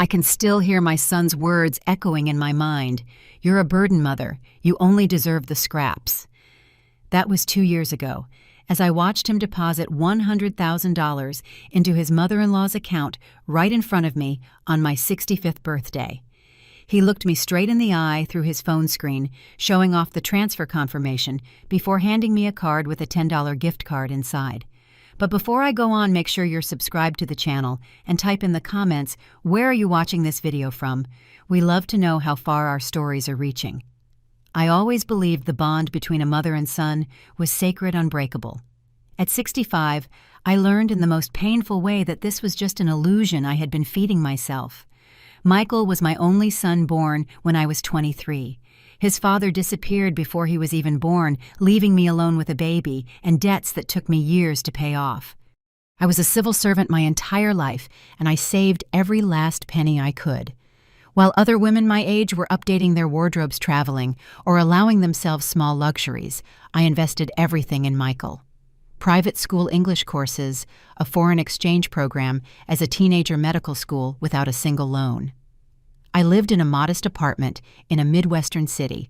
I can still hear my son's words echoing in my mind. "You're a burden, Mother. You only deserve the scraps." That was 2 years ago, as I watched him deposit $100,000 into his mother-in-law's account right in front of me on my 65th birthday. He looked me straight in the eye through his phone screen, showing off the transfer confirmation before handing me a card with a $10 gift card inside. But before I go on, make sure you're subscribed to the channel and type in the comments, where are you watching this video from? We love to know how far our stories are reaching. I always believed the bond between a mother and son was sacred, unbreakable. At 65, I learned in the most painful way that this was just an illusion I had been feeding myself. Michael was my only son, born when I was 23. His father disappeared before he was even born, leaving me alone with a baby and debts that took me years to pay off. I was a civil servant my entire life, and I saved every last penny I could. While other women my age were updating their wardrobes traveling or allowing themselves small luxuries, I invested everything in Michael. Private school English courses, a foreign exchange program, as a teenager medical school without a single loan. I lived in a modest apartment in a Midwestern city.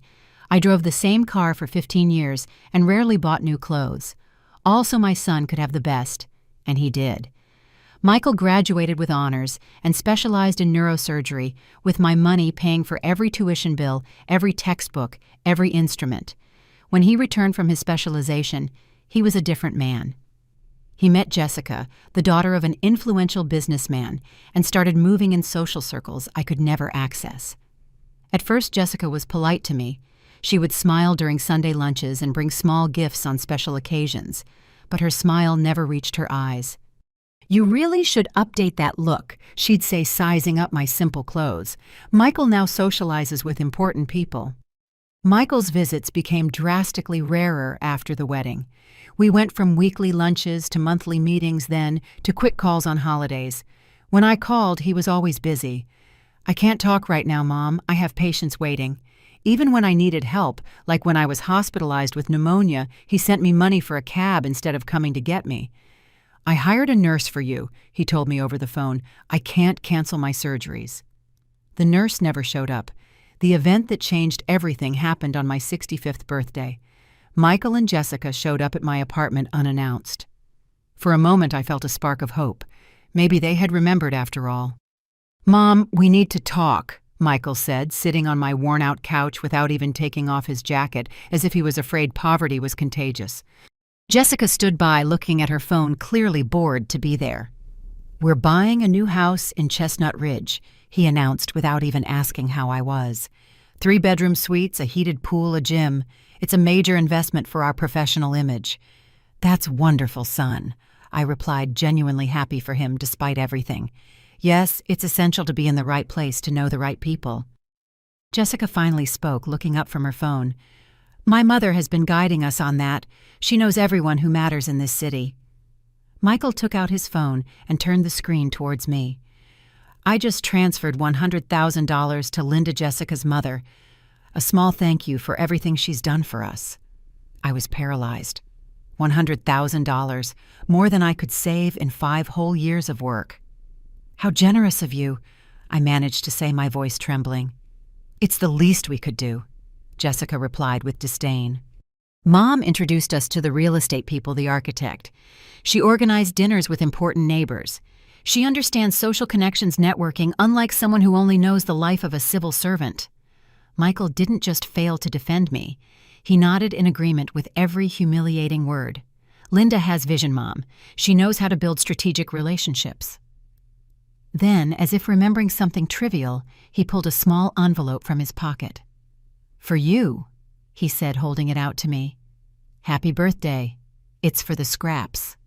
I drove the same car for 15 years and rarely bought new clothes. All so my son could have the best, and he did. Michael graduated with honors and specialized in neurosurgery, with my money paying for every tuition bill, every textbook, every instrument. When he returned from his specialization, he was a different man. He met Jessica, the daughter of an influential businessman, and started moving in social circles I could never access. At first, Jessica was polite to me. She would smile during Sunday lunches and bring small gifts on special occasions, but her smile never reached her eyes. "You really should update that look," she'd say, sizing up my simple clothes. "Michael now socializes with important people." Michael's visits became drastically rarer after the wedding. We went from weekly lunches to monthly meetings, then to quick calls on holidays. When I called, he was always busy. "I can't talk right now, Mom. I have patients waiting." Even when I needed help, like when I was hospitalized with pneumonia, he sent me money for a cab instead of coming to get me. "I hired a nurse for you," he told me over the phone. "I can't cancel my surgeries." The nurse never showed up. The event that changed everything happened on my 65th birthday. Michael and Jessica showed up at my apartment unannounced. For a moment, I felt a spark of hope. Maybe they had remembered after all. "Mom, we need to talk," Michael said, sitting on my worn-out couch without even taking off his jacket, as if he was afraid poverty was contagious. Jessica stood by, looking at her phone, clearly bored to be there. "We're buying a new house in Chestnut Ridge," he announced without even asking how I was. 3-bedroom suites, a heated pool, a gym. It's a major investment for our professional image." "That's wonderful, son," I replied, genuinely happy for him despite everything. "Yes, it's essential to be in the right place to know the right people." Jessica finally spoke, looking up from her phone. "My mother has been guiding us on that. She knows everyone who matters in this city." Michael took out his phone and turned the screen towards me. "I just transferred $100,000 to Linda, Jessica's mother. A small thank you for everything she's done for us." I was paralyzed. $100,000, more than I could save in 5 whole years of work. "How generous of you," I managed to say, my voice trembling. "It's the least we could do," Jessica replied with disdain. Mom introduced us to the real estate people, the architect. She organized dinners with important neighbors. She understands social connections networking, unlike someone who only knows the life of a civil servant. Michael didn't just fail to defend me. He nodded in agreement with every humiliating word. "Linda has vision, Mom. She knows how to build strategic relationships." Then, as if remembering something trivial, he pulled a small envelope from his pocket. "For you," he said, holding it out to me. "Happy birthday. It's for the scraps."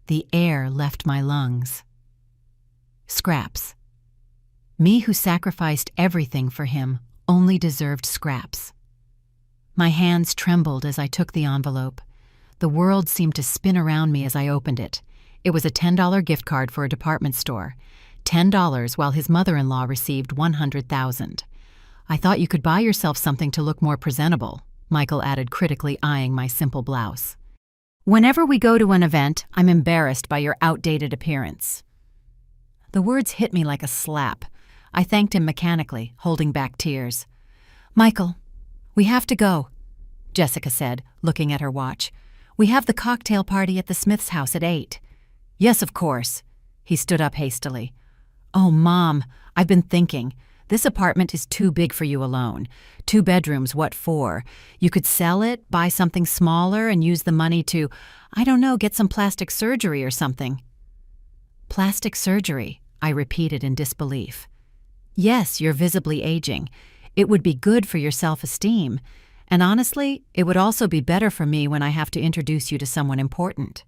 The air left my lungs. Scraps. Me, who sacrificed everything for him, only deserved scraps. My hands trembled as I took the envelope. The world seemed to spin around me as I opened it. It was a $10 gift card for a department store. $10 while his mother-in-law received $100,000. "I thought you could buy yourself something to look more presentable," Michael added, critically eyeing my simple blouse. "Whenever we go to an event, I'm embarrassed by your outdated appearance." The words hit me like a slap. I thanked him mechanically, holding back tears. "Michael, we have to go," Jessica said, looking at her watch. "We have the cocktail party at the Smith's house at 8. "Yes, of course." He stood up hastily. "Oh, Mom, I've been thinking. This apartment is too big for you alone. 2 bedrooms, what for? You could sell it, buy something smaller, and use the money to, I don't know, get some plastic surgery or something." "Plastic surgery," I repeated in disbelief. "Yes, you're visibly aging. It would be good for your self-esteem. And honestly, it would also be better for me when I have to introduce you to someone important."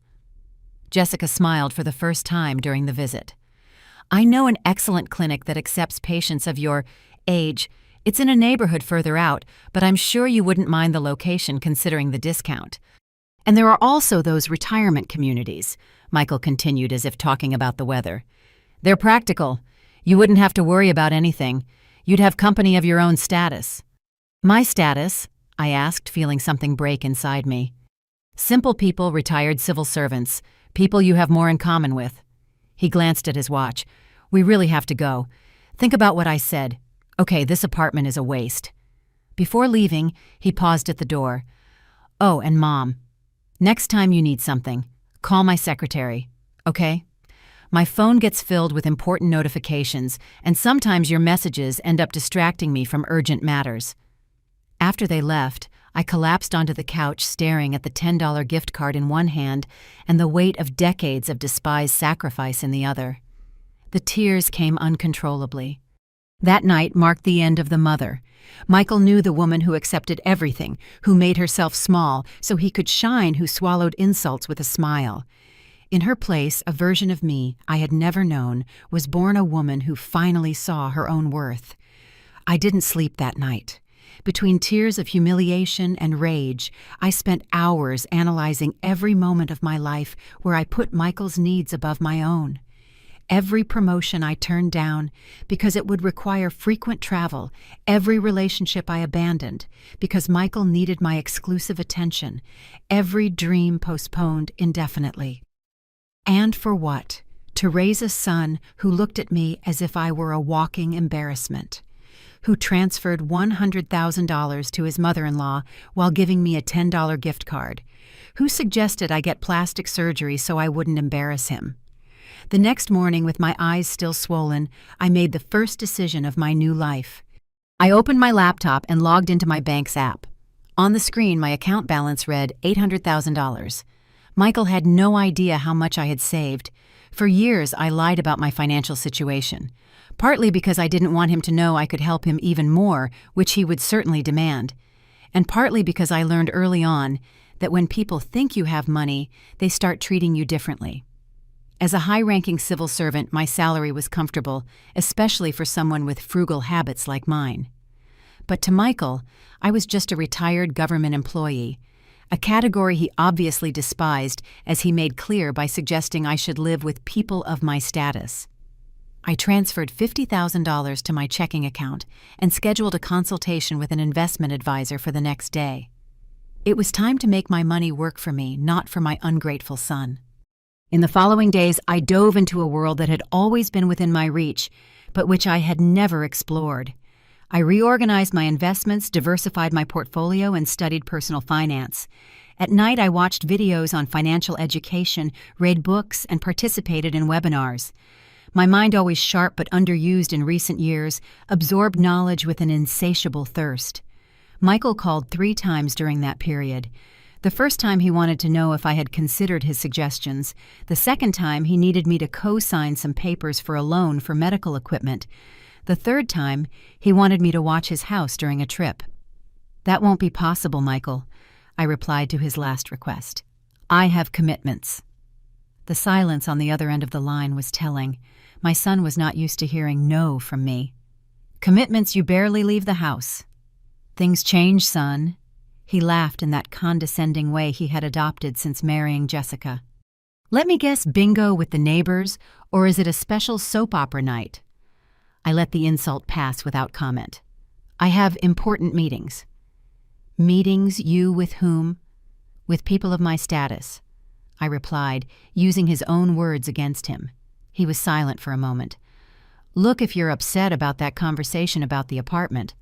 Jessica smiled for the first time during the visit. "I know an excellent clinic that accepts patients of your age. It's in a neighborhood further out, but I'm sure you wouldn't mind the location considering the discount. And there are also those retirement communities," Michael continued as if talking about the weather. "They're practical. You wouldn't have to worry about anything. You'd have company of your own status." "My status?" I asked, feeling something break inside me. "Simple people, retired civil servants, people you have more in common with." He glanced at his watch. "We really have to go. Think about what I said. Okay, this apartment is a waste." Before leaving, he paused at the door. "Oh, and Mom, next time you need something, call my secretary, okay? My phone gets filled with important notifications, and sometimes your messages end up distracting me from urgent matters." After they left, I collapsed onto the couch staring at the $10 gift card in one hand and the weight of decades of despised sacrifice in the other. The tears came uncontrollably. That night marked the end of the mother. Michael knew the woman who accepted everything, who made herself small so he could shine, who swallowed insults with a smile. In her place, a version of me I had never known was born a woman who finally saw her own worth. I didn't sleep that night. Between tears of humiliation and rage, I spent hours analyzing every moment of my life where I put Michael's needs above my own. Every promotion I turned down because it would require frequent travel, every relationship I abandoned because Michael needed my exclusive attention, every dream postponed indefinitely. And for what? To raise a son who looked at me as if I were a walking embarrassment, who transferred $100,000 to his mother-in-law while giving me a $10 gift card, who suggested I get plastic surgery so I wouldn't embarrass him. The next morning, with my eyes still swollen, I made the first decision of my new life. I opened my laptop and logged into my bank's app. On the screen, my account balance read $800,000. Michael had no idea how much I had saved. For years, I lied about my financial situation, partly because I didn't want him to know I could help him even more, which he would certainly demand, and partly because I learned early on that when people think you have money, they start treating you differently. As a high-ranking civil servant, my salary was comfortable, especially for someone with frugal habits like mine. But to Michael, I was just a retired government employee, a category he obviously despised, as he made clear by suggesting I should live with people of my status. I transferred $50,000 to my checking account and scheduled a consultation with an investment advisor for the next day. It was time to make my money work for me, not for my ungrateful son. In the following days, I dove into a world that had always been within my reach, but which I had never explored. I reorganized my investments, diversified my portfolio, and studied personal finance. At night, I watched videos on financial education, read books, and participated in webinars. My mind, always sharp but underused in recent years, absorbed knowledge with an insatiable thirst. Michael called 3 times during that period. The first time he wanted to know if I had considered his suggestions. The second time he needed me to co-sign some papers for a loan for medical equipment. The third time he wanted me to watch his house during a trip. "That won't be possible, Michael," I replied to his last request. "I have commitments." The silence on the other end of the line was telling. My son was not used to hearing no from me. "Commitments, you barely leave the house." "Things change, son." He laughed in that condescending way he had adopted since marrying Jessica. "Let me guess, bingo with the neighbors, or is it a special soap opera night?" I let the insult pass without comment. "I have important meetings." "Meetings, you with whom?" "With people of my status," I replied, using his own words against him. He was silent for a moment. "Look, if you're upset about that conversation about the apartment."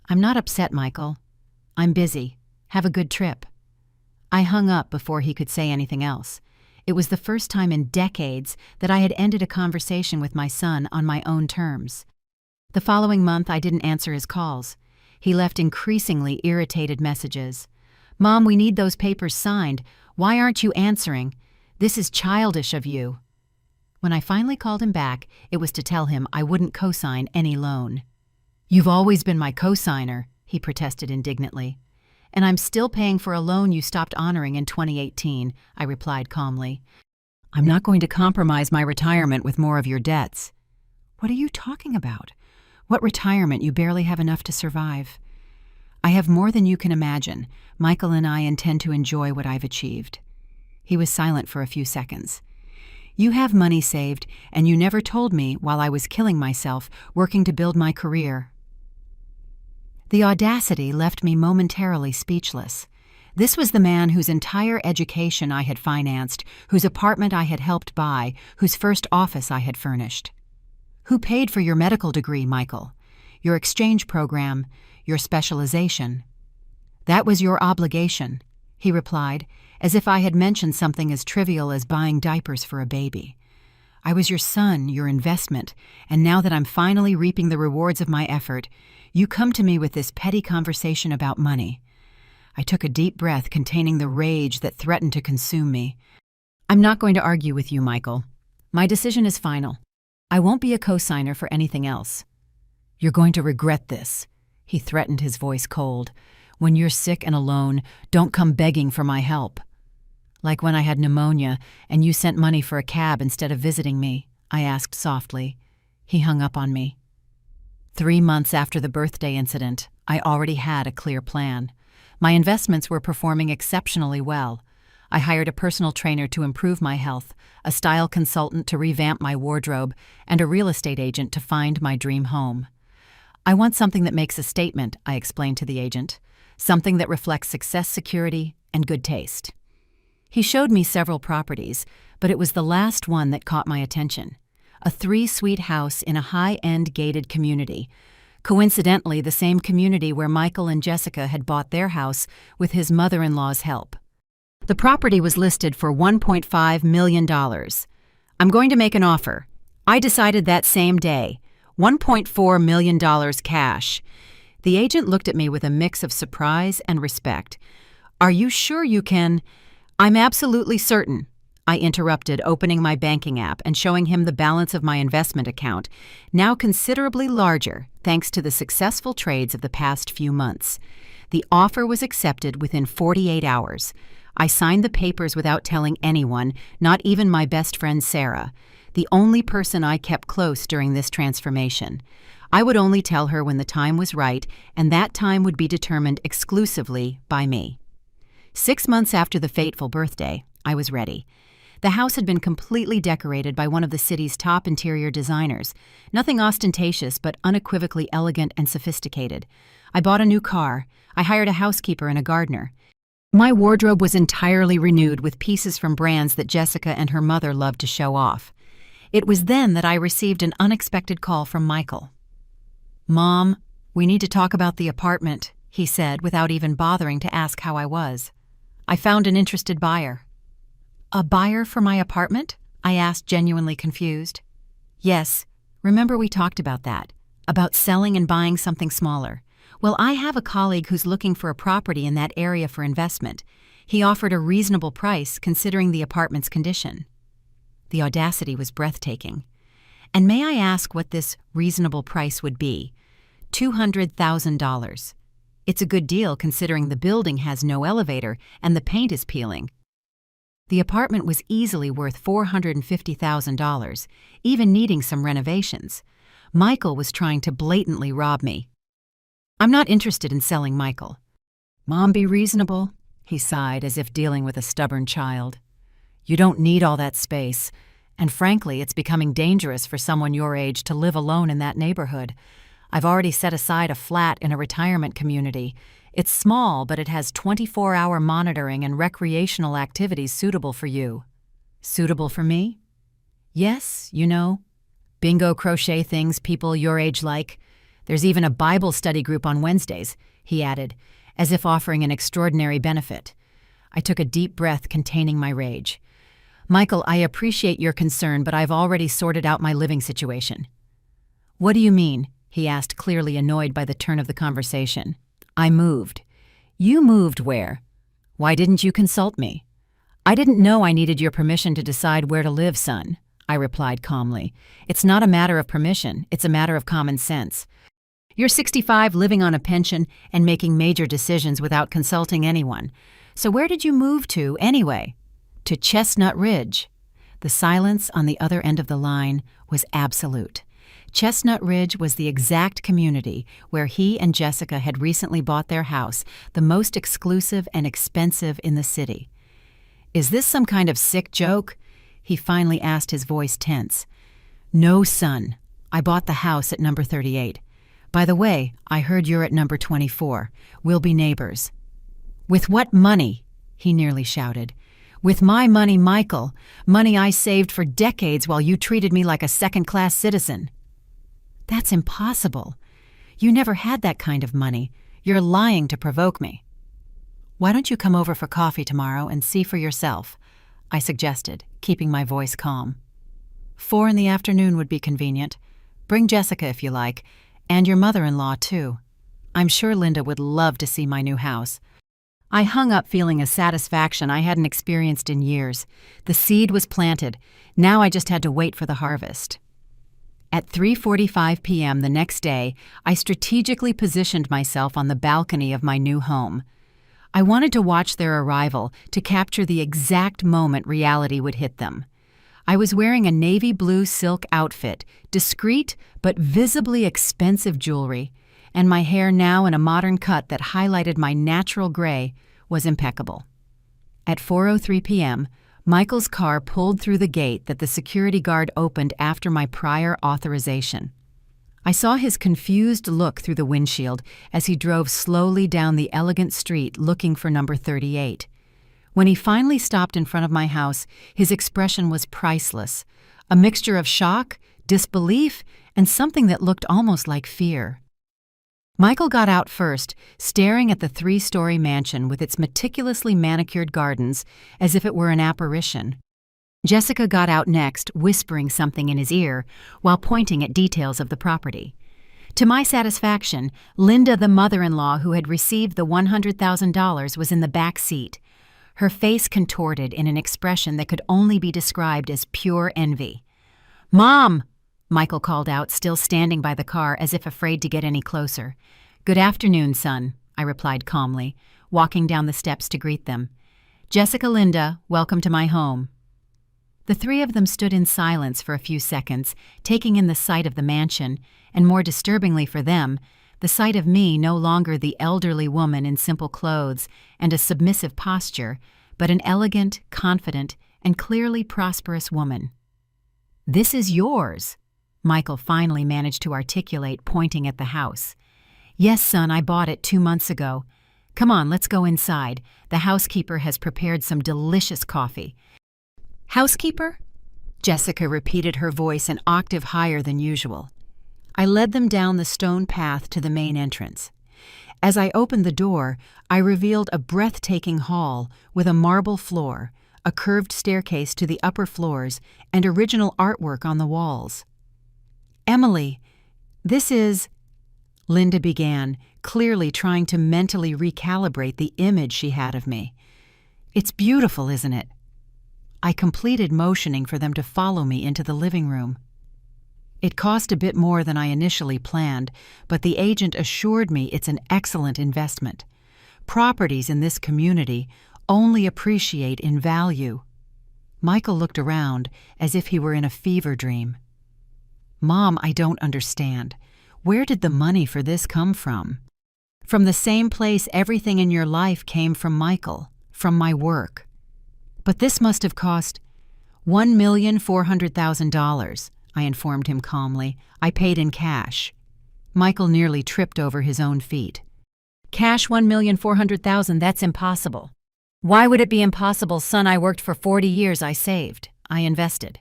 "I'm not upset, Michael. I'm busy. Have a good trip." I hung up before he could say anything else. It was the first time in decades that I had ended a conversation with my son on my own terms. The following month, I didn't answer his calls. He left increasingly irritated messages. "Mom, we need those papers signed. Why aren't you answering? This is childish of you." When I finally called him back, it was to tell him I wouldn't co-sign any loan. "You've always been my co-signer," he protested indignantly. "And I'm still paying for a loan you stopped honoring in 2018, I replied calmly. "I'm not going to compromise my retirement with more of your debts." "What are you talking about? What retirement? You barely have enough to survive." "I have more than you can imagine. Michael and I intend to enjoy what I've achieved." He was silent for a few seconds. "You have money saved, and you never told me while I was killing myself, working to build my career." The audacity left me momentarily speechless. This was the man whose entire education I had financed, whose apartment I had helped buy, whose first office I had furnished. "Who paid for your medical degree, Michael? Your exchange program, your specialization?" "That was your obligation," he replied, as if I had mentioned something as trivial as buying diapers for a baby. "I was your son, your investment, and now that I'm finally reaping the rewards of my effort, you come to me with this petty conversation about money." I took a deep breath containing the rage that threatened to consume me. "I'm not going to argue with you, Michael. My decision is final. I won't be a co-signer for anything else." "You're going to regret this," he threatened, his voice cold. "When you're sick and alone, don't come begging for my help." "Like when I had pneumonia and you sent money for a cab instead of visiting me?" I asked softly. He hung up on me. 3 months after the birthday incident, I already had a clear plan. My investments were performing exceptionally well. I hired a personal trainer to improve my health, a style consultant to revamp my wardrobe, and a real estate agent to find my dream home. "I want something that makes a statement," I explained to the agent. "Something that reflects success, security, and good taste." He showed me several properties, but it was the last one that caught my attention. A 3-suite house in a high-end gated community. Coincidentally, the same community where Michael and Jessica had bought their house with his mother-in-law's help. The property was listed for $1.5 million. "I'm going to make an offer." I decided that same day. $1.4 million cash. The agent looked at me with a mix of surprise and respect. "Are you sure you can—" "I'm absolutely certain," I interrupted, opening my banking app and showing him the balance of my investment account, now considerably larger thanks to the successful trades of the past few months. The offer was accepted within 48 hours. I signed the papers without telling anyone, not even my best friend Sarah, the only person I kept close during this transformation. I would only tell her when the time was right, and that time would be determined exclusively by me. 6 months after the fateful birthday, I was ready. The house had been completely decorated by one of the city's top interior designers. Nothing ostentatious, but unequivocally elegant and sophisticated. I bought a new car. I hired a housekeeper and a gardener. My wardrobe was entirely renewed with pieces from brands that Jessica and her mother loved to show off. It was then that I received an unexpected call from Michael. "Mom, we need to talk about the apartment," he said without even bothering to ask how I was. "I found an interested buyer." "A buyer for my apartment?" I asked, genuinely confused. "Yes. Remember we talked about that, about selling and buying something smaller. Well, I have a colleague who's looking for a property in that area for investment. He offered a reasonable price considering the apartment's condition." The audacity was breathtaking. "And may I ask what this reasonable price would be?" $200,000. It's a good deal considering the building has no elevator and the paint is peeling. The apartment was easily worth $450,000, even needing some renovations. Michael was trying to blatantly rob me. "I'm not interested in selling, Michael." "Mom, be reasonable," he sighed as if dealing with a stubborn child. "You don't need all that space, and frankly, it's becoming dangerous for someone your age to live alone in that neighborhood. I've already set aside a flat in a retirement community. It's small, but it has 24-hour monitoring and recreational activities suitable for you." "Suitable for me?" Yes, bingo crochet things people your age like. There's even a Bible study group on Wednesdays, he added, as if offering an extraordinary benefit. I took a deep breath, containing my rage. Michael, I appreciate your concern, but I've already sorted out my living situation. What do you mean? He asked, clearly annoyed by the turn of the conversation. I moved. You moved where? Why didn't you consult me? I didn't know I needed your permission to decide where to live, son, I replied calmly. It's not a matter of permission, it's a matter of common sense. You're 65, living on a pension, and making major decisions without consulting anyone. So where did you move to, anyway? To Chestnut Ridge. The silence on the other end of the line was absolute. Chestnut Ridge was the exact community where he and Jessica had recently bought their house, the most exclusive and expensive in the city. Is this some kind of sick joke? He finally asked, his voice tense. No, son. I bought the house at number 38. By the way, I heard you're at number 24. We'll be neighbors. With what money? He nearly shouted. With my money, Michael. Money I saved for decades while you treated me like a second-class citizen. That's impossible. You never had that kind of money. You're lying to provoke me. Why don't you come over for coffee tomorrow and see for yourself? I suggested, keeping my voice calm. 4 p.m. would be convenient. Bring Jessica if you like, and your mother-in-law too. I'm sure Linda would love to see my new house. I hung up feeling a satisfaction I hadn't experienced in years. The seed was planted. Now I just had to wait for the harvest. At 3:45 p.m. the next day, I strategically positioned myself on the balcony of my new home. I wanted to watch their arrival to capture the exact moment reality would hit them. I was wearing a navy blue silk outfit, discreet but visibly expensive jewelry, and my hair, now in a modern cut that highlighted my natural gray, was impeccable. At 4:03 p.m., Michael's car pulled through the gate that the security guard opened after my prior authorization. I saw his confused look through the windshield as he drove slowly down the elegant street looking for number 38. When he finally stopped in front of my house, his expression was priceless, a mixture of shock, disbelief, and something that looked almost like fear. Michael got out first, staring at the 3-story mansion with its meticulously manicured gardens as if it were an apparition. Jessica got out next, whispering something in his ear while pointing at details of the property. To my satisfaction, Linda, the mother-in-law who had received the $100,000, was in the back seat, her face contorted in an expression that could only be described as pure envy. "Mom!" Michael called out, still standing by the car as if afraid to get any closer. "Good afternoon, son," I replied calmly, walking down the steps to greet them. "Jessica, Linda, welcome to my home." The 3 of them stood in silence for a few seconds, taking in the sight of the mansion, and more disturbingly for them, the sight of me, no longer the elderly woman in simple clothes and a submissive posture, but an elegant, confident, and clearly prosperous woman. "This is yours," Michael finally managed to articulate, pointing at the house. "Yes, son, I bought it 2 months ago. Come on, let's go inside. The housekeeper has prepared some delicious coffee." "Housekeeper?" Jessica repeated, her voice an octave higher than usual. I led them down the stone path to the main entrance. As I opened the door, I revealed a breathtaking hall with a marble floor, a curved staircase to the upper floors, and original artwork on the walls. "Emily, this is—" Linda began, clearly trying to mentally recalibrate the image she had of me. "It's beautiful, isn't it?" I completed, motioning for them to follow me into the living room. It cost a bit more than I initially planned, but the agent assured me it's an excellent investment. Properties in this community only appreciate in value. Michael looked around as if he were in a fever dream. "Mom, I don't understand. Where did the money for this come from?" "From the same place everything in your life came from, Michael, from my work." "But this must have cost $1,400,000, I informed him calmly. "I paid in cash." Michael nearly tripped over his own feet. "Cash $1,400,000, that's impossible." "Why would it be impossible, son? I worked for 40 years. I saved. I invested."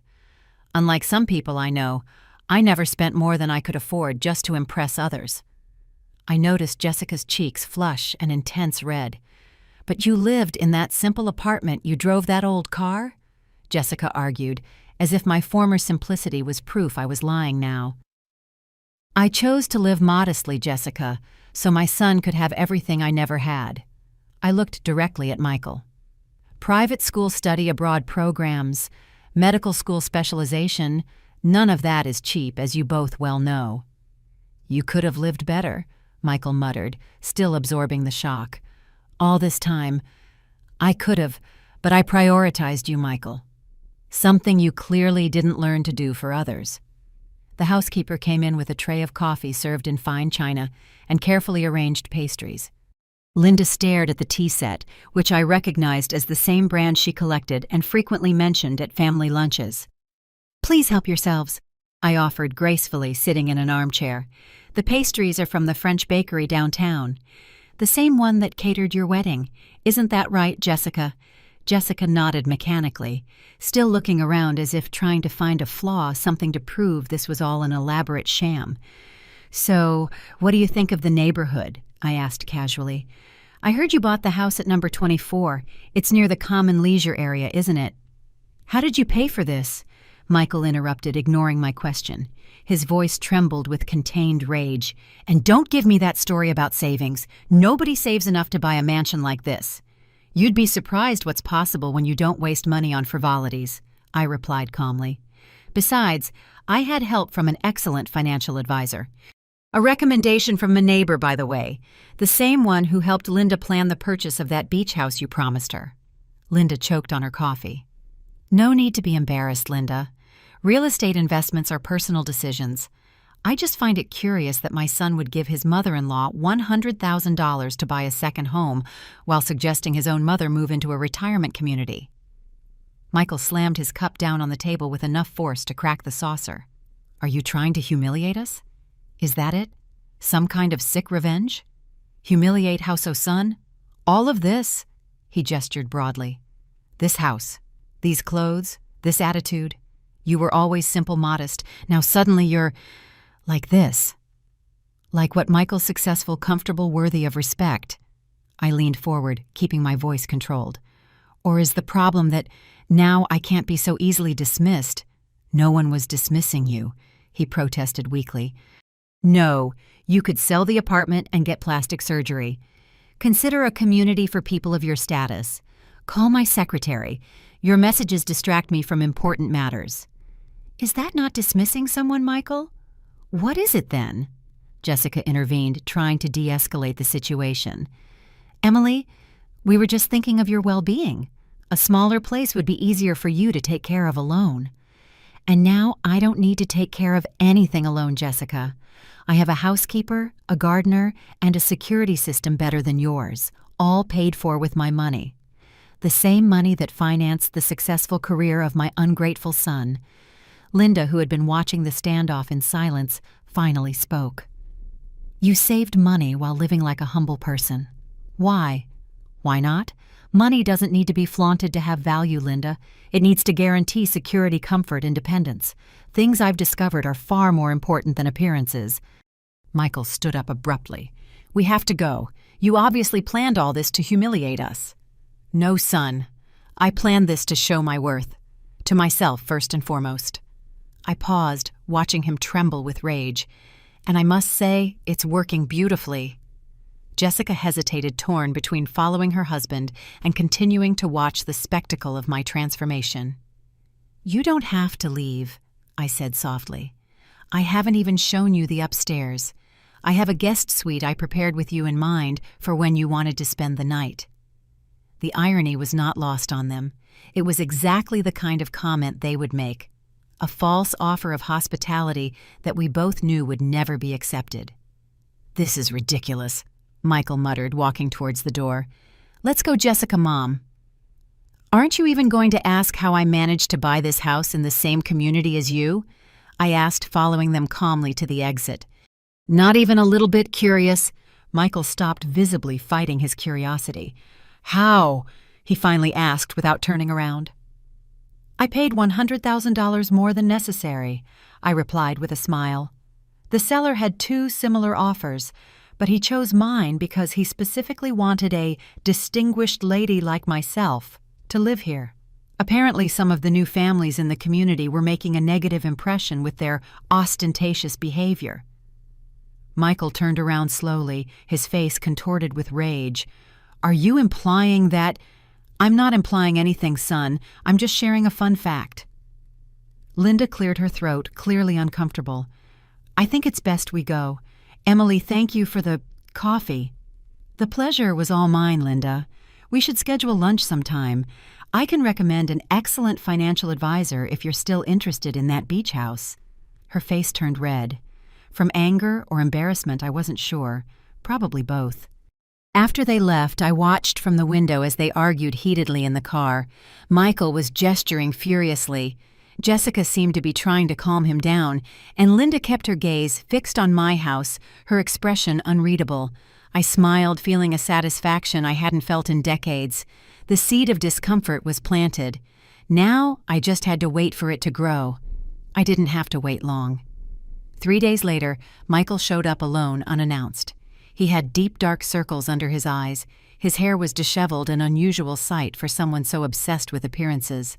Unlike some people I know, I never spent more than I could afford just to impress others. I noticed Jessica's cheeks flush an intense red. But you lived in that simple apartment, you drove that old car? Jessica argued, as if my former simplicity was proof I was lying now. I chose to live modestly, Jessica, so my son could have everything I never had. I looked directly at Michael. Private school study abroad programs, medical school specialization, none of that is cheap, as you both well know. You could have lived better, Michael muttered, still absorbing the shock. All this time, I could have, but I prioritized you, Michael. Something you clearly didn't learn to do for others. The housekeeper came in with a tray of coffee served in fine china and carefully arranged pastries. Linda stared at the tea set, which I recognized as the same brand she collected and frequently mentioned at family lunches. "Please help yourselves," I offered gracefully, sitting in an armchair. "The pastries are from the French bakery downtown. The same one that catered your wedding. Isn't that right, Jessica?" Jessica nodded mechanically, still looking around as if trying to find a flaw, something to prove this was all an elaborate sham. "So, what do you think of the neighborhood?" I asked casually. "I heard you bought the house at number 24. It's near the common leisure area, isn't it?" "How did you pay for this?" Michael interrupted, ignoring my question. His voice trembled with contained rage. "And don't give me that story about savings. Nobody saves enough to buy a mansion like this." "You'd be surprised what's possible when you don't waste money on frivolities," I replied calmly. "Besides, I had help from an excellent financial advisor. A recommendation from a neighbor, by the way, the same one who helped Linda plan the purchase of that beach house you promised her." Linda choked on her coffee. "No need to be embarrassed, Linda. Real estate investments are personal decisions. I just find it curious that my son would give his mother-in-law $100,000 to buy a second home while suggesting his own mother move into a retirement community." Michael slammed his cup down on the table with enough force to crack the saucer. "Are you trying to humiliate us? Is that it? Some kind of sick revenge? Humiliate House O'Sun? All of this?" He gestured broadly. "This house, these clothes, this attitude. You were always simple, modest. Now suddenly you're like this. Like what Michael's successful, comfortable, worthy of respect." I leaned forward, keeping my voice controlled. "Or is the problem that now I can't be so easily dismissed?" "No one was dismissing you," he protested weakly. "No, you could sell the apartment and get plastic surgery. Consider a community for people of your status. Call my secretary. Your messages distract me from important matters." "Is that not dismissing someone, Michael?" "What is it then?" Jessica intervened, trying to de-escalate the situation. "Emily, we were just thinking of your well-being. A smaller place would be easier for you to take care of alone. And now I don't need to take care of anything alone, Jessica. I have a housekeeper, a gardener, and a security system better than yours, all paid for with my money. The same money that financed the successful career of my ungrateful son." Linda, who had been watching the standoff in silence, finally spoke. "You saved money while living like a humble person. Why? Why not? Money doesn't need to be flaunted to have value, Linda. It needs to guarantee security, comfort, independence. Things I've discovered are far more important than appearances." Michael stood up abruptly. "We have to go. You obviously planned all this to humiliate us." "No, son. I planned this to show my worth. To myself, first and foremost." I paused, watching him tremble with rage. "And I must say, it's working beautifully." Jessica hesitated, torn between following her husband and continuing to watch the spectacle of my transformation. "You don't have to leave," I said softly. "I haven't even shown you the upstairs. I have a guest suite I prepared with you in mind for when you wanted to spend the night." The irony was not lost on them. It was exactly the kind of comment they would make. A false offer of hospitality that we both knew would never be accepted. "This is ridiculous," Michael muttered, walking towards the door. "Let's go, Jessica, Mom." "Aren't you even going to ask how I managed to buy this house in the same community as you?" I asked, following them calmly to the exit. "Not even a little bit curious?" Michael stopped, visibly fighting his curiosity. "How?" he finally asked without turning around. I paid $100,000 more than necessary, I replied with a smile. The seller had two similar offers, but he chose mine because he specifically wanted a distinguished lady like myself to live here. Apparently, some of the new families in the community were making a negative impression with their ostentatious behavior. Michael turned around slowly, his face contorted with rage. Are you implying that— I'm not implying anything, son. I'm just sharing a fun fact. Linda cleared her throat, clearly uncomfortable. I think it's best we go. Emily, thank you for the coffee. The pleasure was all mine, Linda. We should schedule lunch sometime. I can recommend an excellent financial advisor if you're still interested in that beach house. Her face turned red. From anger or embarrassment, I wasn't sure. Probably both. After they left, I watched from the window as they argued heatedly in the car. Michael was gesturing furiously. Jessica seemed to be trying to calm him down, and Linda kept her gaze fixed on my house, her expression unreadable. I smiled, feeling a satisfaction I hadn't felt in decades. The seed of discomfort was planted. Now I just had to wait for it to grow. I didn't have to wait long. 3 days later, Michael showed up alone, unannounced. He had deep dark circles under his eyes. His hair was disheveled, an unusual sight for someone so obsessed with appearances.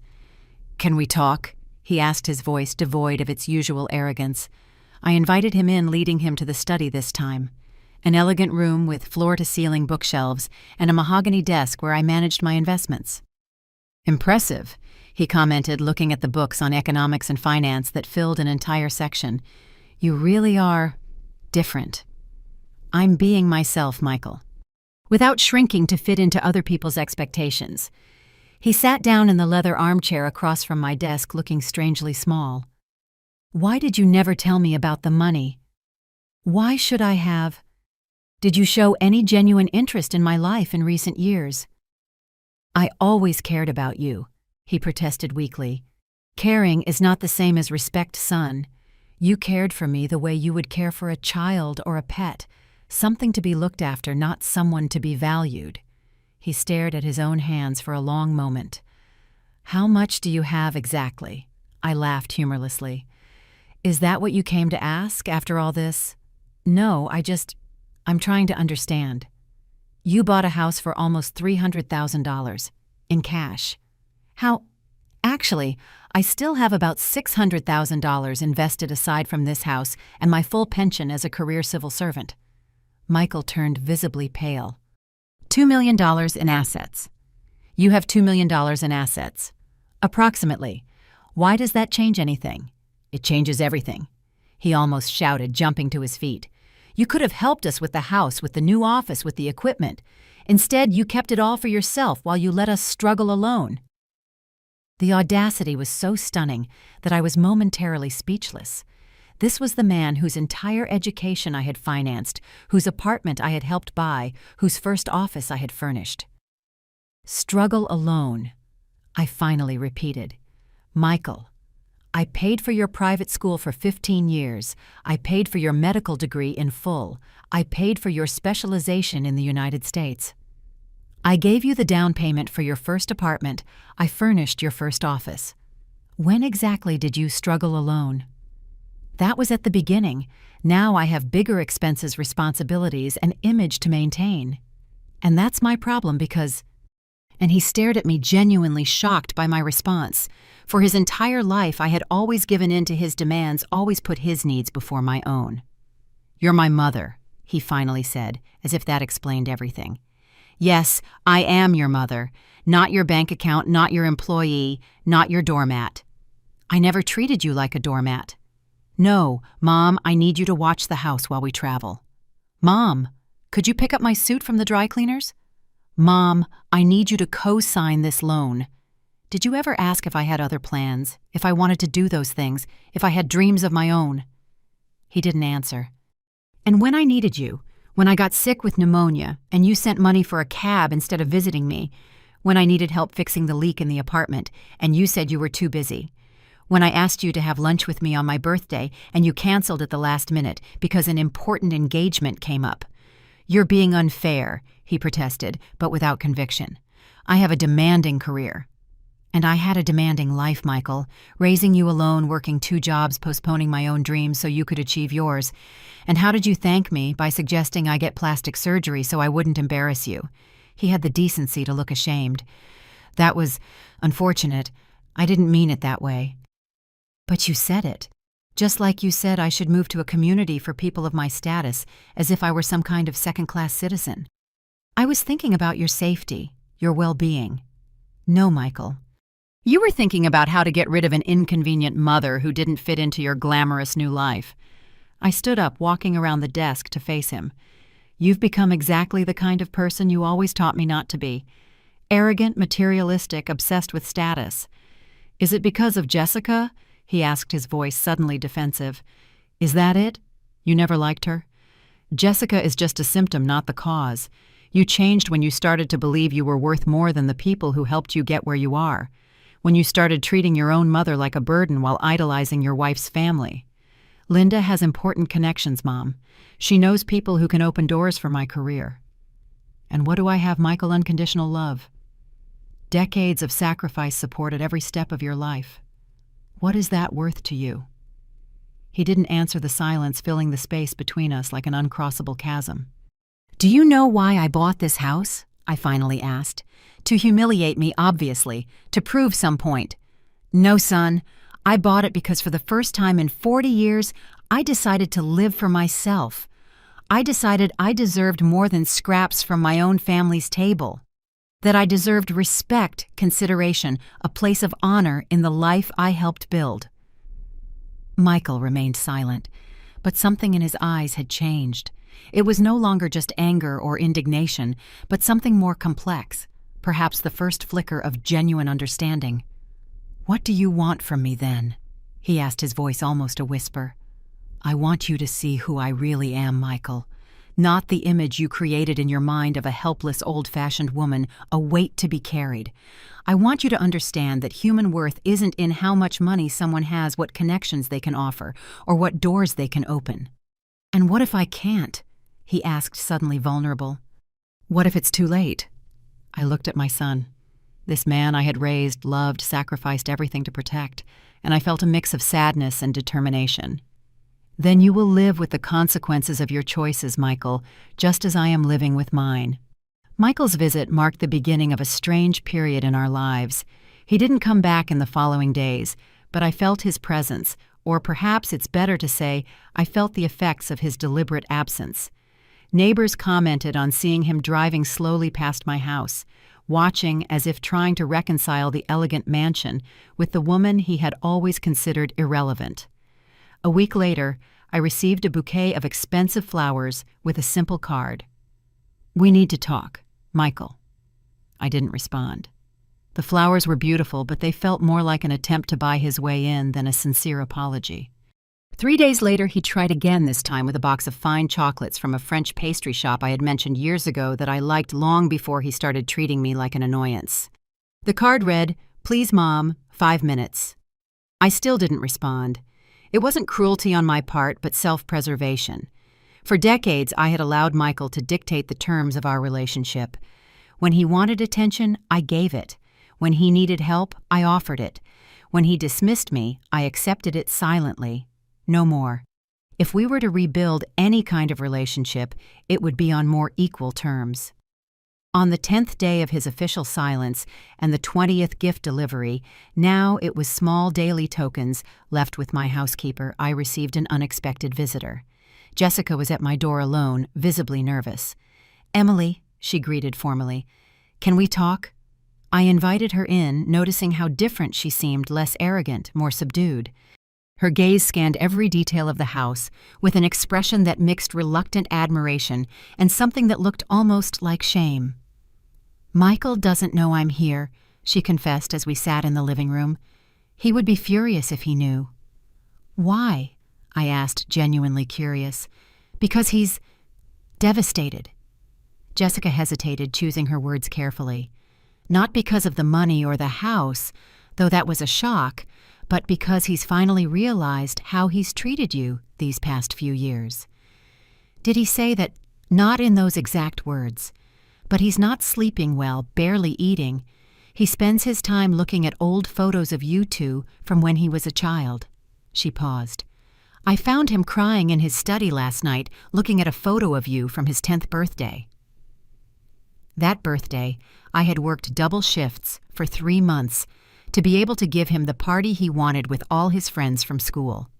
"Can we talk?" he asked, his voice devoid of its usual arrogance. I invited him in, leading him to the study this time. An elegant room with floor-to-ceiling bookshelves and a mahogany desk where I managed my investments. "Impressive," he commented, looking at the books on economics and finance that filled an entire section. "You really are different." I'm being myself, Michael, without shrinking to fit into other people's expectations. He sat down in the leather armchair across from my desk, looking strangely small. "Why did you never tell me about the money? Why should I have? Did you show any genuine interest in my life in recent years?" "I always cared about you," he protested weakly. "Caring is not the same as respect, son. You cared for me the way you would care for a child or a pet. Something to be looked after, not someone to be valued." He stared at his own hands for a long moment. "How much do you have exactly?" I laughed humorlessly. "Is that what you came to ask after all this?" "No, I'm trying to understand." "You bought a house for almost $300,000 in cash. How— Actually, I still have about $600,000 invested aside from this house and my full pension as a career civil servant." Michael turned visibly pale. $2 million in assets. You have $2 million in assets. Approximately. Why does that change anything? It changes everything. He almost shouted, jumping to his feet. You could have helped us with the house, with the new office, with the equipment. Instead, you kept it all for yourself while you let us struggle alone. The audacity was so stunning that I was momentarily speechless. This was the man whose entire education I had financed, whose apartment I had helped buy, whose first office I had furnished. "Struggle alone," I finally repeated. "Michael, I paid for your private school for 15 years. I paid for your medical degree in full. I paid for your specialization in the United States. I gave you the down payment for your first apartment. I furnished your first office. When exactly did you struggle alone?" "That was at the beginning. Now I have bigger expenses, responsibilities, and image to maintain. And that's my problem because—" And he stared at me, genuinely shocked by my response. For his entire life, I had always given in to his demands, always put his needs before my own. "You're my mother," he finally said, as if that explained everything. "Yes, I am your mother. Not your bank account, not your employee, not your doormat. I never treated you like a doormat. No, Mom, I need you to watch the house while we travel. Mom, could you pick up my suit from the dry cleaners? Mom, I need you to co-sign this loan. Did you ever ask if I had other plans, if I wanted to do those things, if I had dreams of my own?" He didn't answer. "And when I needed you, when I got sick with pneumonia and you sent money for a cab instead of visiting me, when I needed help fixing the leak in the apartment and you said you were too busy, when I asked you to have lunch with me on my birthday and you canceled at the last minute because an important engagement came up. You're being unfair," he protested, but without conviction. "I have a demanding career. And I had a demanding life, Michael, raising you alone, working 2 jobs, postponing my own dreams so you could achieve yours. And how did you thank me? By suggesting I get plastic surgery so I wouldn't embarrass you. He had the decency to look ashamed. That was unfortunate. I didn't mean it that way. But you said it. Just like you said I should move to a community for people of my status, as if I were some kind of second-class citizen. I was thinking about your safety, your well-being. No, Michael. You were thinking about how to get rid of an inconvenient mother who didn't fit into your glamorous new life. I stood up, walking around the desk to face him. You've become exactly the kind of person you always taught me not to be. Arrogant, materialistic, obsessed with status. Is it because of Jessica? He asked, his voice suddenly defensive. Is that it? You never liked her? Jessica is just a symptom, not the cause. You changed when you started to believe you were worth more than the people who helped you get where you are. When you started treating your own mother like a burden while idolizing your wife's family. Linda has important connections, Mom. She knows people who can open doors for my career. And what do I have, Michael? Unconditional love. Decades of sacrifice support at every step of your life. What is that worth to you? He didn't answer, the silence filling the space between us like an uncrossable chasm. Do you know why I bought this house? I finally asked. To humiliate me, obviously, to prove some point. No, son. I bought it because for the first time in 40 years, I decided to live for myself. I decided I deserved more than scraps from my own family's table. That I deserved respect, consideration, a place of honor in the life I helped build. Michael remained silent, but something in his eyes had changed. It was no longer just anger or indignation, but something more complex, perhaps the first flicker of genuine understanding. What do you want from me then? He asked, his voice almost a whisper. I want you to see who I really am, Michael. Not the image you created in your mind of a helpless, old-fashioned woman, a weight to be carried. I want you to understand that human worth isn't in how much money someone has, what connections they can offer, or what doors they can open. And what if I can't? He asked, suddenly vulnerable. What if it's too late? I looked at my son. This man I had raised, loved, sacrificed everything to protect, and I felt a mix of sadness and determination. Then you will live with the consequences of your choices, Michael, just as I am living with mine. Michael's visit marked the beginning of a strange period in our lives. He didn't come back in the following days, but I felt his presence, or perhaps it's better to say, I felt the effects of his deliberate absence. Neighbors commented on seeing him driving slowly past my house, watching as if trying to reconcile the elegant mansion with the woman he had always considered irrelevant. A week later, I received a bouquet of expensive flowers with a simple card. We need to talk, Michael. I didn't respond. The flowers were beautiful, but they felt more like an attempt to buy his way in than a sincere apology. 3 days later, he tried again, this time with a box of fine chocolates from a French pastry shop I had mentioned years ago that I liked long before he started treating me like an annoyance. The card read, Please, Mom, 5 minutes. I still didn't respond. It wasn't cruelty on my part, but self-preservation. For decades, I had allowed Michael to dictate the terms of our relationship. When he wanted attention, I gave it. When he needed help, I offered it. When he dismissed me, I accepted it silently. No more. If we were to rebuild any kind of relationship, it would be on more equal terms. On the 10th day of his official silence and the 20th gift delivery, now it was small daily tokens left with my housekeeper, I received an unexpected visitor. Jessica was at my door alone, visibly nervous. Emily, she greeted formally. Can we talk? I invited her in, noticing how different she seemed, less arrogant, more subdued. Her gaze scanned every detail of the house, with an expression that mixed reluctant admiration and something that looked almost like shame. Michael doesn't know I'm here, she confessed as we sat in the living room. He would be furious if he knew. Why? I asked, genuinely curious. Because he's devastated. Jessica hesitated, choosing her words carefully. Not because of the money or the house, though that was a shock, but because he's finally realized how he's treated you these past few years. Did he say that? Not in those exact words. But he's not sleeping well, barely eating. He spends his time looking at old photos of you two from when he was a child. She paused. I found him crying in his study last night, looking at a photo of you from his 10th birthday. That birthday, I had worked double shifts for 3 months to be able to give him the party he wanted with all his friends from school.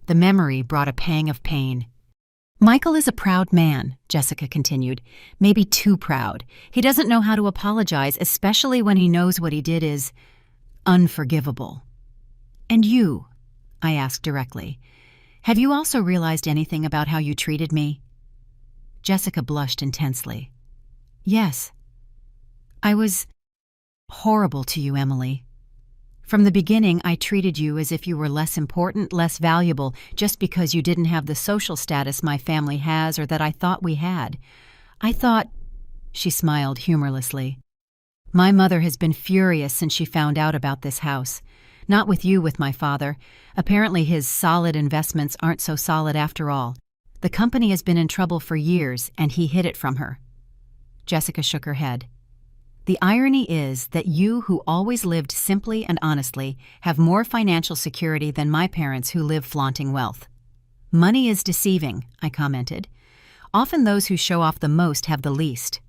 The memory brought a pang of pain. Michael is a proud man, Jessica continued, maybe too proud. He doesn't know how to apologize, especially when he knows what he did is unforgivable. And you, I asked directly, have you also realized anything about how you treated me? Jessica blushed intensely. Yes. I was horrible to you, Emily. From the beginning, I treated you as if you were less important, less valuable, just because you didn't have the social status my family has or that I thought we had. I thought, she smiled humorlessly. My mother has been furious since she found out about this house. Not with you, with my father. Apparently his solid investments aren't so solid after all. The company has been in trouble for years, and he hid it from her. Jessica shook her head. The irony is that you, who always lived simply and honestly, have more financial security than my parents who live flaunting wealth. Money is deceiving, I commented. Often those who show off the most have the least.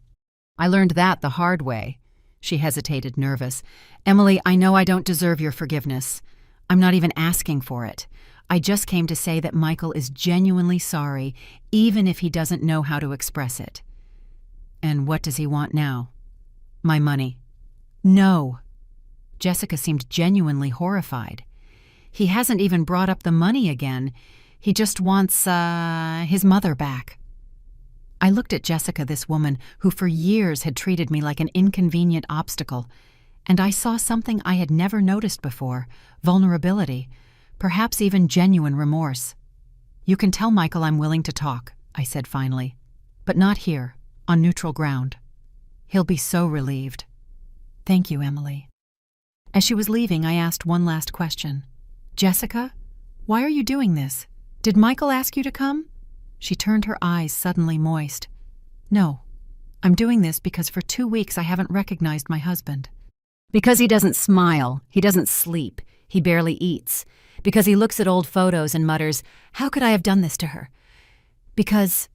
I learned that the hard way. She hesitated, nervous. Emily, I know I don't deserve your forgiveness. I'm not even asking for it. I just came to say that Michael is genuinely sorry, even if he doesn't know how to express it. And what does he want now? My money. No. Jessica seemed genuinely horrified. He hasn't even brought up the money again. He just wants, his mother back. I looked at Jessica, this woman who for years had treated me like an inconvenient obstacle, and I saw something I had never noticed before, vulnerability, perhaps even genuine remorse. You can tell Michael I'm willing to talk, I said finally, but not here, on neutral ground. He'll be so relieved. Thank you, Emily. As she was leaving, I asked one last question. Jessica, why are you doing this? Did Michael ask you to come? She turned her eyes suddenly moist. No, I'm doing this because for 2 weeks I haven't recognized my husband. Because he doesn't smile, he doesn't sleep, he barely eats. Because he looks at old photos and mutters, how could I have done this to her? Because...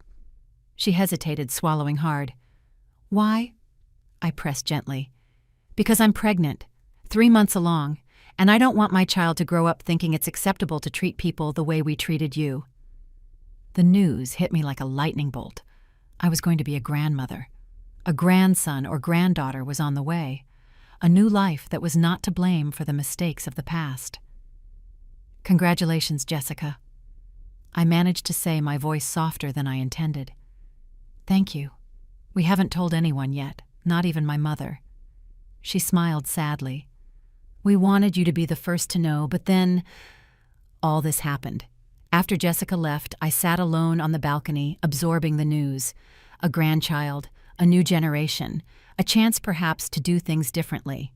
She hesitated, swallowing hard. Why? I pressed gently. Because I'm pregnant, 3 months along, and I don't want my child to grow up thinking it's acceptable to treat people the way we treated you. The news hit me like a lightning bolt. I was going to be a grandmother. A grandson or granddaughter was on the way. A new life that was not to blame for the mistakes of the past. Congratulations, Jessica. I managed to say, my voice softer than I intended. Thank you. We haven't told anyone yet, not even my mother. She smiled sadly. We wanted you to be the first to know, but then all this happened. After Jessica left, I sat alone on the balcony, absorbing the news. A grandchild, a new generation, a chance perhaps to do things differently.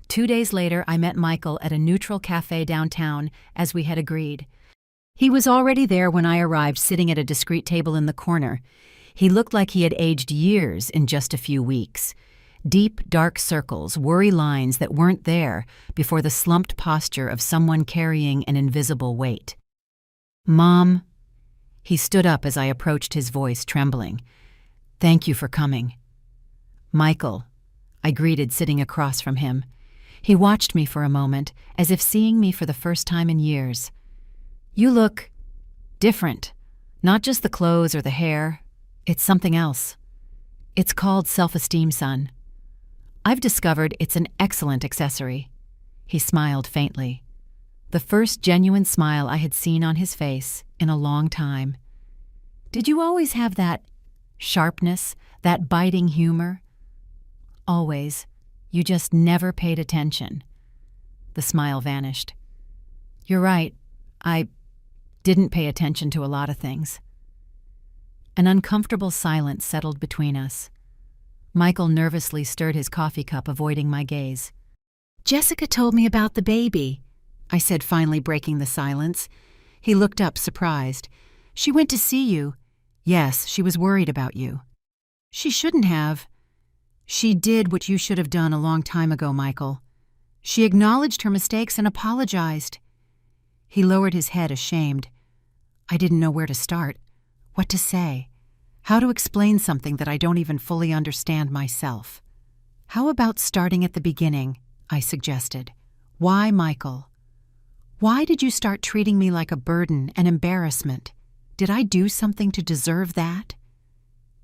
2 days later, I met Michael at a neutral cafe downtown, as we had agreed. He was already there when I arrived, sitting at a discreet table in the corner. He looked like he had aged years in just a few weeks. Deep, dark circles, worry lines that weren't there before the slumped posture of someone carrying an invisible weight. Mom. He stood up as I approached, his voice trembling. Thank you for coming. Michael, I greeted, sitting across from him. He watched me for a moment, as if seeing me for the first time in years. You look different. Not just the clothes or the hair. It's something else. It's called self-esteem, son. I've discovered it's an excellent accessory. He smiled faintly. The first genuine smile I had seen on his face in a long time. Did you always have that sharpness, that biting humor? Always. You just never paid attention. The smile vanished. You're right. I didn't pay attention to a lot of things. An uncomfortable silence settled between us. Michael nervously stirred his coffee cup, avoiding my gaze. Jessica told me about the baby, I said, finally breaking the silence. He looked up, surprised. She went to see you. Yes, she was worried about you. She shouldn't have. She did what you should have done a long time ago, Michael. She acknowledged her mistakes and apologized. He lowered his head, ashamed. I didn't know where to start, what to say, how to explain something that I don't even fully understand myself. How about starting at the beginning, I suggested. Why, Michael? Why did you start treating me like a burden, an embarrassment? Did I do something to deserve that?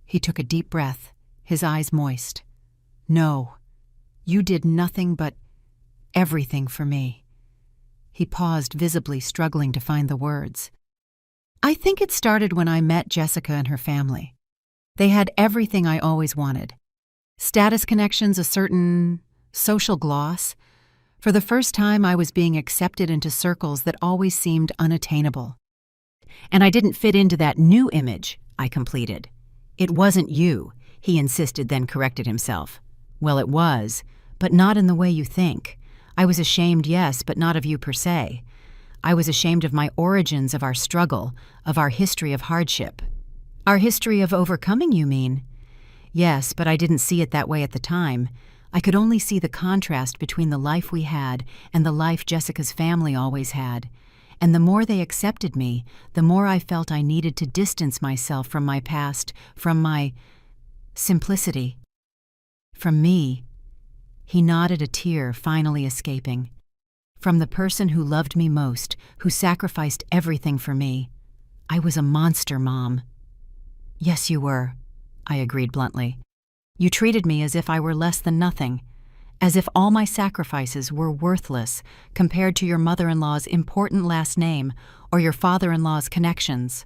He took a deep breath, his eyes moist. No, you did nothing but everything for me. He paused, visibly struggling to find the words. I think it started when I met Jessica and her family. They had everything I always wanted. Status connections, a certain social gloss. For the first time, I was being accepted into circles that always seemed unattainable. And I didn't fit into that new image, I completed. It wasn't you, he insisted, then corrected himself. Well, it was, but not in the way you think. I was ashamed, yes, but not of you per se. I was ashamed of my origins, of our struggle, of our history of hardship. Our history of overcoming, you mean? Yes, but I didn't see it that way at the time. I could only see the contrast between the life we had and the life Jessica's family always had. And the more they accepted me, the more I felt I needed to distance myself from my past, from my simplicity. From me. He nodded, a tear finally escaping. From the person who loved me most, who sacrificed everything for me. I was a monster, Mom. Yes, you were, I agreed bluntly. You treated me as if I were less than nothing, as if all my sacrifices were worthless compared to your mother-in-law's important last name or your father-in-law's connections.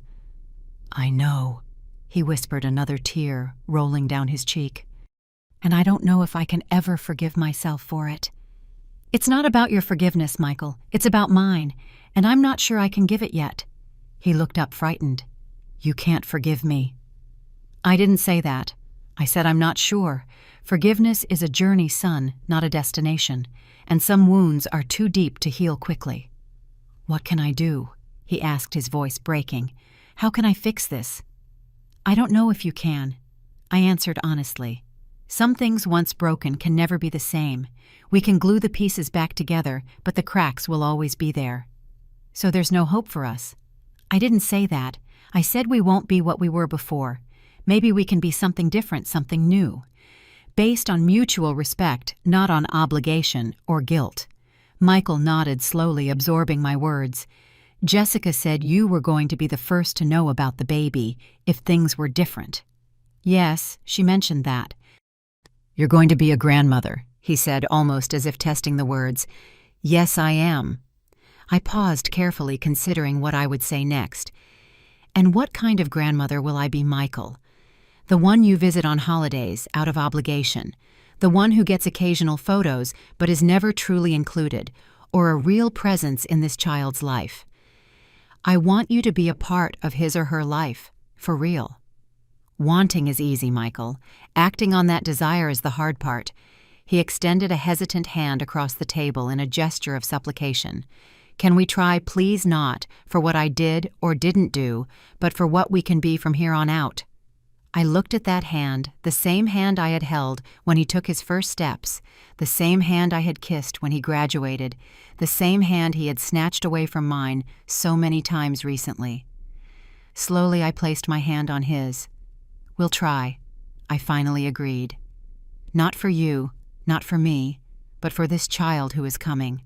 I know, he whispered, another tear rolling down his cheek. And I don't know if I can ever forgive myself for it. It's not about your forgiveness, Michael. It's about mine, and I'm not sure I can give it yet. He looked up, frightened. You can't forgive me. I didn't say that. I said I'm not sure. Forgiveness is a journey, son, not a destination, and some wounds are too deep to heal quickly. What can I do? He asked, his voice breaking. How can I fix this? I don't know if you can. I answered honestly. Some things once broken can never be the same. We can glue the pieces back together, but the cracks will always be there. So there's no hope for us. I didn't say that. I said we won't be what we were before. Maybe we can be something different, something new. Based on mutual respect, not on obligation or guilt. Michael nodded slowly, absorbing my words. Jessica said you were going to be the first to know about the baby if things were different. Yes, she mentioned that. You're going to be a grandmother, he said, almost as if testing the words. Yes, I am. I paused carefully, considering what I would say next. And what kind of grandmother will I be, Michael? The one you visit on holidays, out of obligation. The one who gets occasional photos but is never truly included, or a real presence in this child's life. I want you to be a part of his or her life, for real. Wanting is easy, Michael. Acting on that desire is the hard part. He extended a hesitant hand across the table in a gesture of supplication. Can we try, please, not for what I did or didn't do, but for what we can be from here on out? I looked at that hand, the same hand I had held when he took his first steps, the same hand I had kissed when he graduated, the same hand he had snatched away from mine so many times recently. Slowly I placed my hand on his. We'll try, I finally agreed. Not for you, not for me, but for this child who is coming.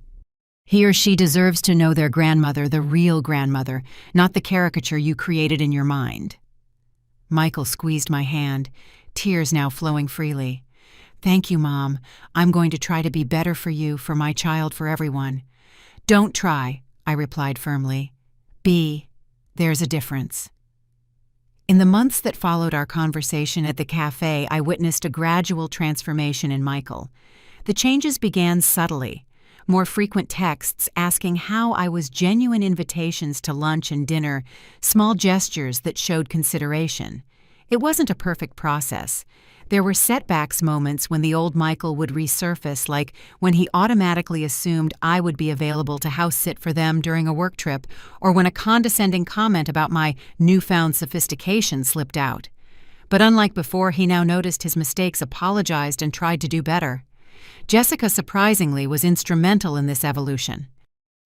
He or she deserves to know their grandmother, the real grandmother, not the caricature you created in your mind. Michael squeezed my hand, tears now flowing freely. Thank you, Mom. I'm going to try to be better for you, for my child, for everyone. Don't try, I replied firmly. Be. There's a difference. In the months that followed our conversation at the cafe, I witnessed a gradual transformation in Michael. The changes began subtly. More frequent texts asking how I was, genuine invitations to lunch and dinner, small gestures that showed consideration. It wasn't a perfect process. There were setbacks, moments when the old Michael would resurface, like when he automatically assumed I would be available to house sit for them during a work trip, or when a condescending comment about my newfound sophistication slipped out. But unlike before, he now noticed his mistakes, apologized, and tried to do better. Jessica, surprisingly, was instrumental in this evolution.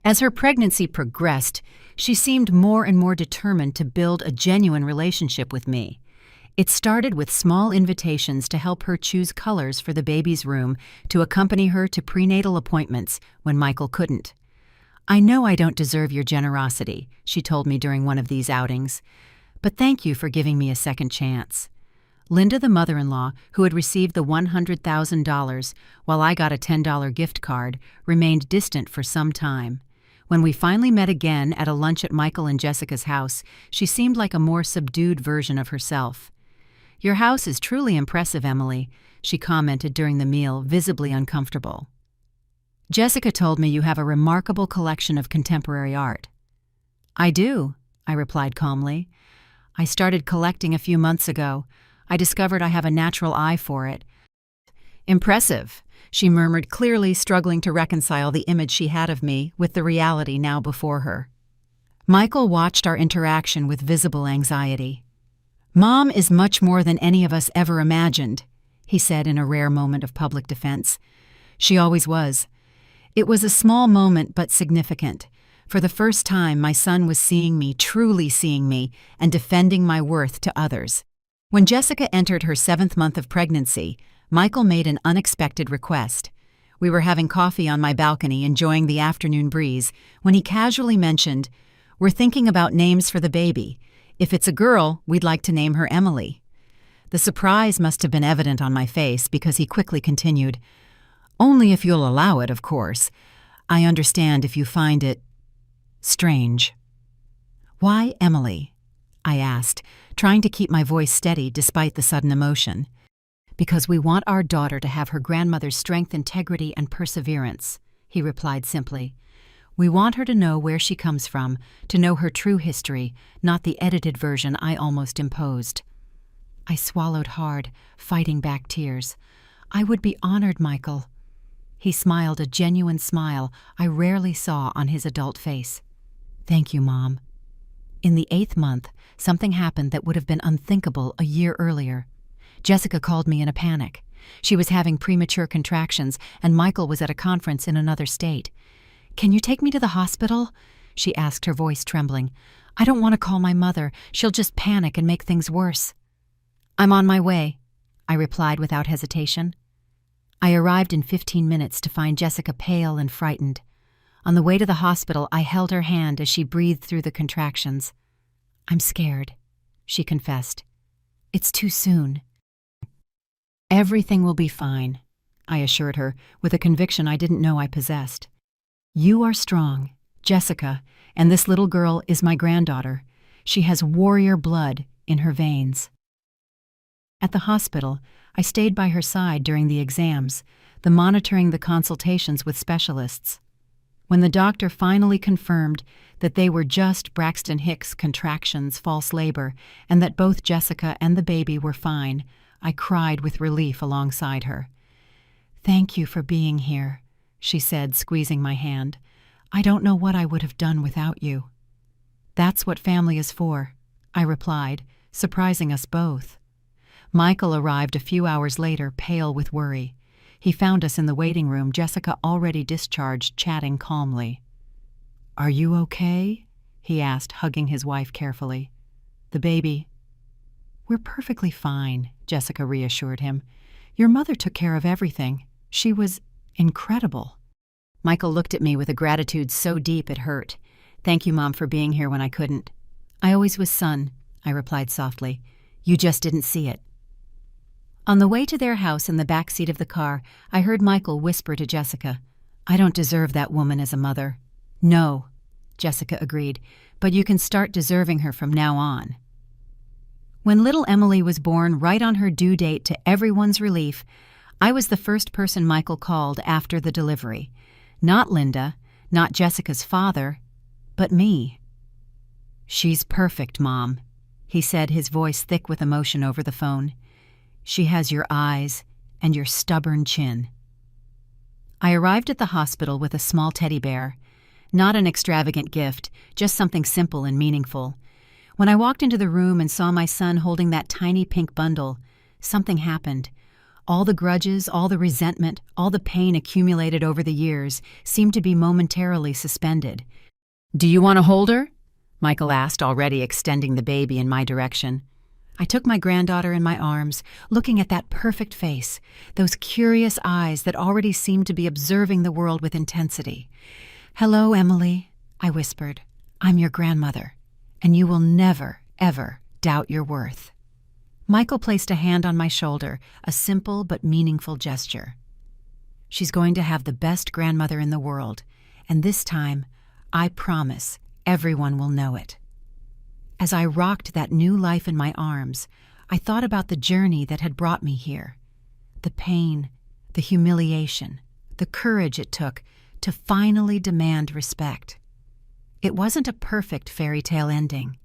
As her pregnancy progressed, she seemed more and more determined to build a genuine relationship with me. It started with small invitations to help her choose colors for the baby's room, to accompany her to prenatal appointments when Michael couldn't. "I know I don't deserve your generosity," she told me during one of these outings, "but thank you for giving me a second chance." Linda, the mother-in-law, who had received the $100,000 while I got a $10 gift card, remained distant for some time. When we finally met again at a lunch at Michael and Jessica's house, she seemed like a more subdued version of herself. "Your house is truly impressive, Emily," she commented during the meal, visibly uncomfortable. "Jessica told me you have a remarkable collection of contemporary art." "I do," I replied calmly. "I started collecting a few months ago. I discovered I have a natural eye for it." "Impressive," she murmured, clearly struggling to reconcile the image she had of me with the reality now before her. Michael watched our interaction with visible anxiety. "Mom is much more than any of us ever imagined," he said in a rare moment of public defense. "She always was." It was a small moment but significant. For the first time, my son was seeing me, truly seeing me, and defending my worth to others. When Jessica entered her 7th month of pregnancy, Michael made an unexpected request. We were having coffee on my balcony, enjoying the afternoon breeze, when he casually mentioned, "We're thinking about names for the baby. If it's a girl, we'd like to name her Emily." The surprise must have been evident on my face because he quickly continued, "Only if you'll allow it, of course. I understand if you find it strange." "Why Emily?" I asked, trying to keep my voice steady despite the sudden emotion. "Because we want our daughter to have her grandmother's strength, integrity, and perseverance," he replied simply. "We want her to know where she comes from, to know her true history, not the edited version I almost imposed." I swallowed hard, fighting back tears. "I would be honored, Michael." He smiled, a genuine smile I rarely saw on his adult face. "Thank you, Mom." In the 8th month, something happened that would have been unthinkable a year earlier. Jessica called me in a panic. She was having premature contractions, and Michael was at a conference in another state. "Can you take me to the hospital?" she asked, her voice trembling. "I don't want to call my mother. She'll just panic and make things worse." "I'm on my way," I replied without hesitation. I arrived in 15 minutes to find Jessica pale and frightened. On the way to the hospital, I held her hand as she breathed through the contractions. "I'm scared," she confessed. "It's too soon." "Everything will be fine," I assured her, with a conviction I didn't know I possessed. "You are strong, Jessica, and this little girl is my granddaughter. She has warrior blood in her veins." At the hospital, I stayed by her side during the exams, monitoring the consultations with specialists. When the doctor finally confirmed that they were just Braxton Hicks contractions, false labor, and that both Jessica and the baby were fine, I cried with relief alongside her. "Thank you for being here," she said, squeezing my hand. "I don't know what I would have done without you." "That's what family is for," I replied, surprising us both. Michael arrived a few hours later, pale with worry. He found us in the waiting room, Jessica already discharged, chatting calmly. "Are you okay?" he asked, hugging his wife carefully. "The baby?" "We're perfectly fine," Jessica reassured him. "Your mother took care of everything. She was incredible." Michael looked at me with a gratitude so deep it hurt. "Thank you, Mom, for being here when I couldn't." "I always was, son," I replied softly. "You just didn't see it." On the way to their house in the back seat of the car, I heard Michael whisper to Jessica, "I don't deserve that woman as a mother." "No," Jessica agreed, "but you can start deserving her from now on." When little Emily was born right on her due date, to everyone's relief, I was the first person Michael called after the delivery. Not Linda, not Jessica's father, but me. "She's perfect, Mom," he said, his voice thick with emotion over the phone. "She has your eyes and your stubborn chin." I arrived at the hospital with a small teddy bear. Not an extravagant gift, just something simple and meaningful. When I walked into the room and saw my son holding that tiny pink bundle, something happened. All the grudges, all the resentment, all the pain accumulated over the years seemed to be momentarily suspended. "Do you want to hold her?" Michael asked, already extending the baby in my direction. I took my granddaughter in my arms, looking at that perfect face, those curious eyes that already seemed to be observing the world with intensity. "Hello, Emily," I whispered. "I'm your grandmother, and you will never, ever doubt your worth." Michael placed a hand on my shoulder, a simple but meaningful gesture. "She's going to have the best grandmother in the world, and this time, I promise, everyone will know it." As I rocked that new life in my arms, I thought about the journey that had brought me here. The pain, the humiliation, the courage it took to finally demand respect. It wasn't a perfect fairy tale ending.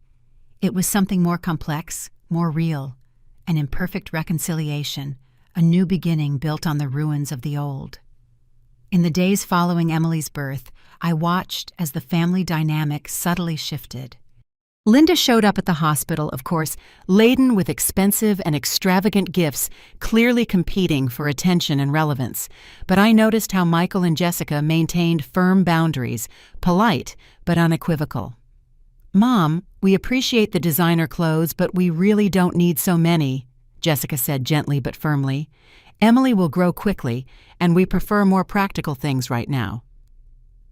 It was something more complex, more real, an imperfect reconciliation, a new beginning built on the ruins of the old. In the days following Emily's birth, I watched as the family dynamic subtly shifted. Linda showed up at the hospital, of course, laden with expensive and extravagant gifts, clearly competing for attention and relevance. But I noticed how Michael and Jessica maintained firm boundaries, polite but unequivocal. "Mom, we appreciate the designer clothes, but we really don't need so many," Jessica said gently but firmly. "Emily will grow quickly, and we prefer more practical things right now."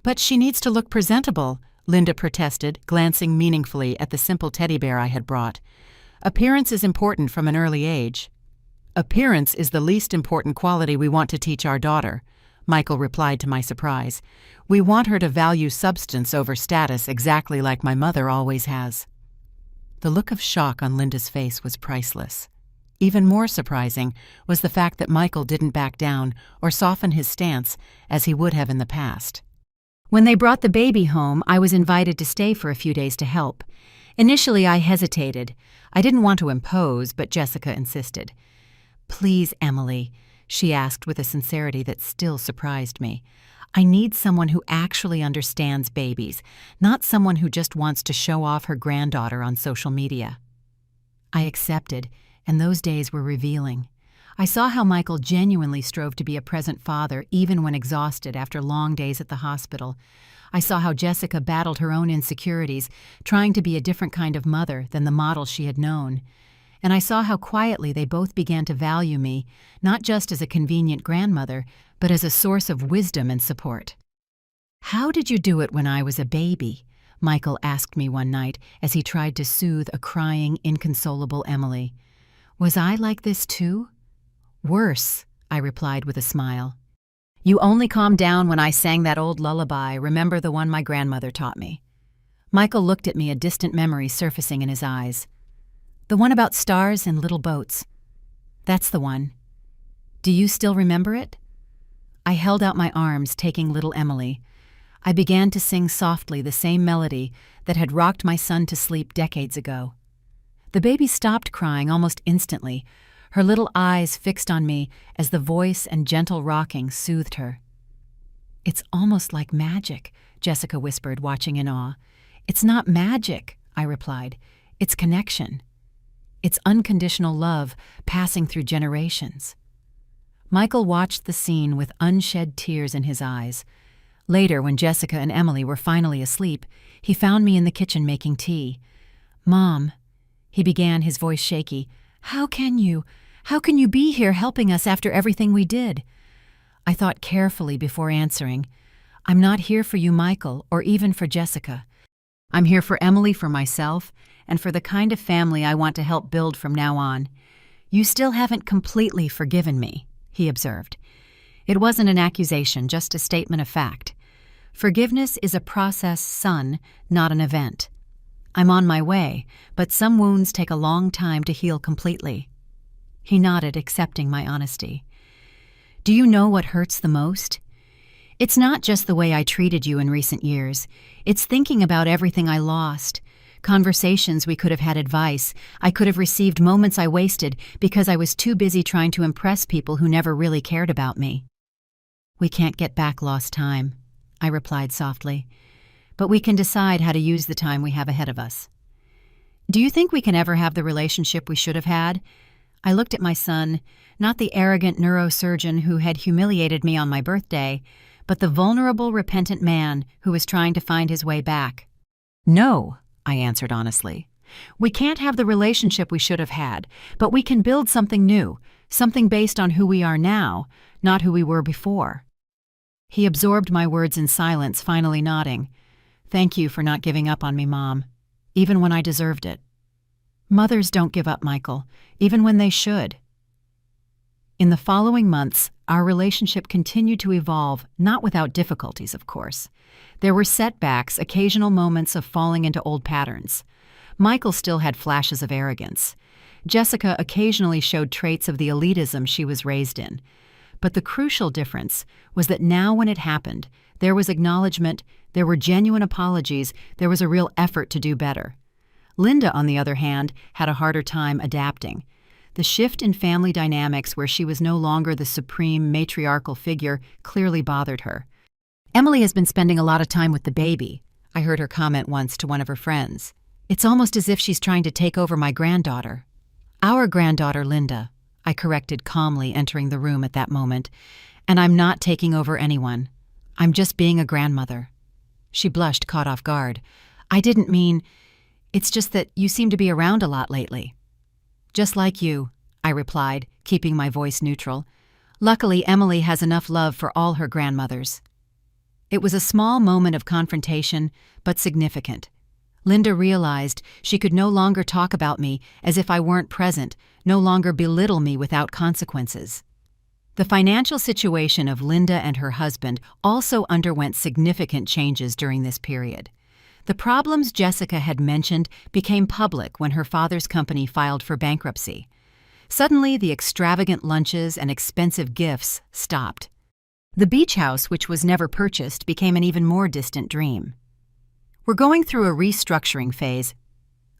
"But she needs to look presentable," Linda protested, glancing meaningfully at the simple teddy bear I had brought. "Appearance is important from an early age." "Appearance is the least important quality we want to teach our daughter," Michael replied to my surprise. "We want her to value substance over status exactly like my mother always has." The look of shock on Linda's face was priceless. Even more surprising was the fact that Michael didn't back down or soften his stance as he would have in the past. When they brought the baby home, I was invited to stay for a few days to help. Initially, I hesitated. I didn't want to impose, but Jessica insisted. "Please, Emily," she asked with a sincerity that still surprised me. "I need someone who actually understands babies, not someone who just wants to show off her granddaughter on social media." I accepted, and those days were revealing. I saw how Michael genuinely strove to be a present father even when exhausted after long days at the hospital. I saw how Jessica battled her own insecurities, trying to be a different kind of mother than the model she had known. And I saw how quietly they both began to value me, not just as a convenient grandmother, but as a source of wisdom and support. "How did you do it when I was a baby?" Michael asked me one night as he tried to soothe a crying, inconsolable Emily. "Was I like this too?" "Worse," I replied with a smile. "You only calmed down when I sang that old lullaby, remember the one my grandmother taught me." Michael looked at me, a distant memory surfacing in his eyes. "The one about stars and little boats." "That's the one. Do you still remember it?" I held out my arms, taking little Emily. I began to sing softly the same melody that had rocked my son to sleep decades ago. The baby stopped crying almost instantly, her little eyes fixed on me as the voice and gentle rocking soothed her. "It's almost like magic," Jessica whispered, watching in awe. "It's not magic," I replied. "It's connection. It's unconditional love passing through generations." Michael watched the scene with unshed tears in his eyes. Later, when Jessica and Emily were finally asleep, he found me in the kitchen making tea. "Mom," he began, his voice shaky, How can you be here helping us after everything we did?" I thought carefully before answering. "I'm not here for you, Michael, or even for Jessica. I'm here for Emily, for myself, and for the kind of family I want to help build from now on. You still haven't completely forgiven me," he observed. It wasn't an accusation, just a statement of fact. Forgiveness is a process, son, not an event. I'm on my way, but some wounds take a long time to heal completely. He nodded, accepting my honesty. "Do you know what hurts the most? It's not just the way I treated you in recent years. It's thinking about everything I lost. Conversations we could have had, advice I could have received, moments I wasted because I was too busy trying to impress people who never really cared about me." "We can't get back lost time," I replied softly. "But we can decide how to use the time we have ahead of us." Do you think we can ever have the relationship we should have had? I looked at my son, not the arrogant neurosurgeon who had humiliated me on my birthday, but the vulnerable, repentant man who was trying to find his way back. No, I answered honestly. We can't have the relationship we should have had, but we can build something new, something based on who we are now, not who we were before. He absorbed my words in silence, finally nodding. Thank you for not giving up on me, Mom, even when I deserved it. Mothers don't give up, Michael, even when they should. In the following months, our relationship continued to evolve, not without difficulties, of course. There were setbacks, occasional moments of falling into old patterns. Michael still had flashes of arrogance. Jessica occasionally showed traits of the elitism she was raised in. But the crucial difference was that now when it happened, there was acknowledgement, there were genuine apologies, there was a real effort to do better. Linda, on the other hand, had a harder time adapting. The shift in family dynamics where she was no longer the supreme matriarchal figure clearly bothered her. Emily has been spending a lot of time with the baby, I heard her comment once to one of her friends. It's almost as if she's trying to take over my granddaughter. Our granddaughter, Linda, I corrected calmly, entering the room at that moment. And I'm not taking over anyone. I'm just being a grandmother. She blushed, caught off guard. I didn't mean... It's just that you seem to be around a lot lately. Just like you, I replied, keeping my voice neutral. Luckily, Emily has enough love for all her grandmothers. It was a small moment of confrontation, but significant. Linda realized she could no longer talk about me as if I weren't present, no longer belittle me without consequences. The financial situation of Linda and her husband also underwent significant changes during this period. The problems Jessica had mentioned became public when her father's company filed for bankruptcy. Suddenly, the extravagant lunches and expensive gifts stopped. The beach house, which was never purchased, became an even more distant dream. We're going through a restructuring phase,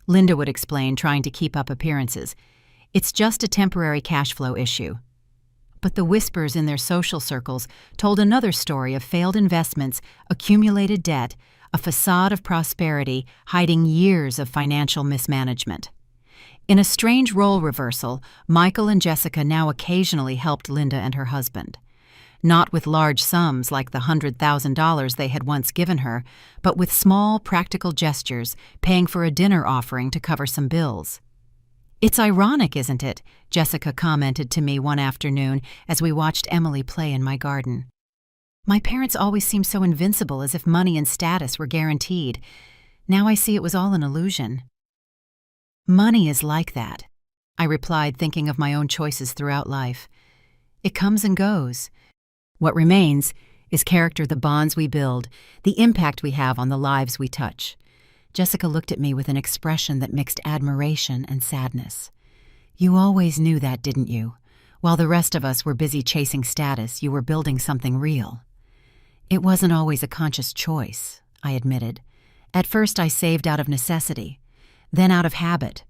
Linda would explain, trying to keep up appearances. It's just a temporary cash flow issue. But the whispers in their social circles told another story of failed investments, accumulated debt, a facade of prosperity hiding years of financial mismanagement. In a strange role reversal, Michael and Jessica now occasionally helped Linda and her husband. Not with large sums like the $100,000 they had once given her, but with small, practical gestures, paying for a dinner offering to cover some bills. It's ironic, isn't it? Jessica commented to me one afternoon as we watched Emily play in my garden. My parents always seemed so invincible, as if money and status were guaranteed. Now I see it was all an illusion. Money is like that, I replied, thinking of my own choices throughout life. It comes and goes. What remains is character, the bonds we build, the impact we have on the lives we touch. Jessica looked at me with an expression that mixed admiration and sadness. You always knew that, didn't you? While the rest of us were busy chasing status, you were building something real. It wasn't always a conscious choice, I admitted. At first I saved out of necessity, then out of habit.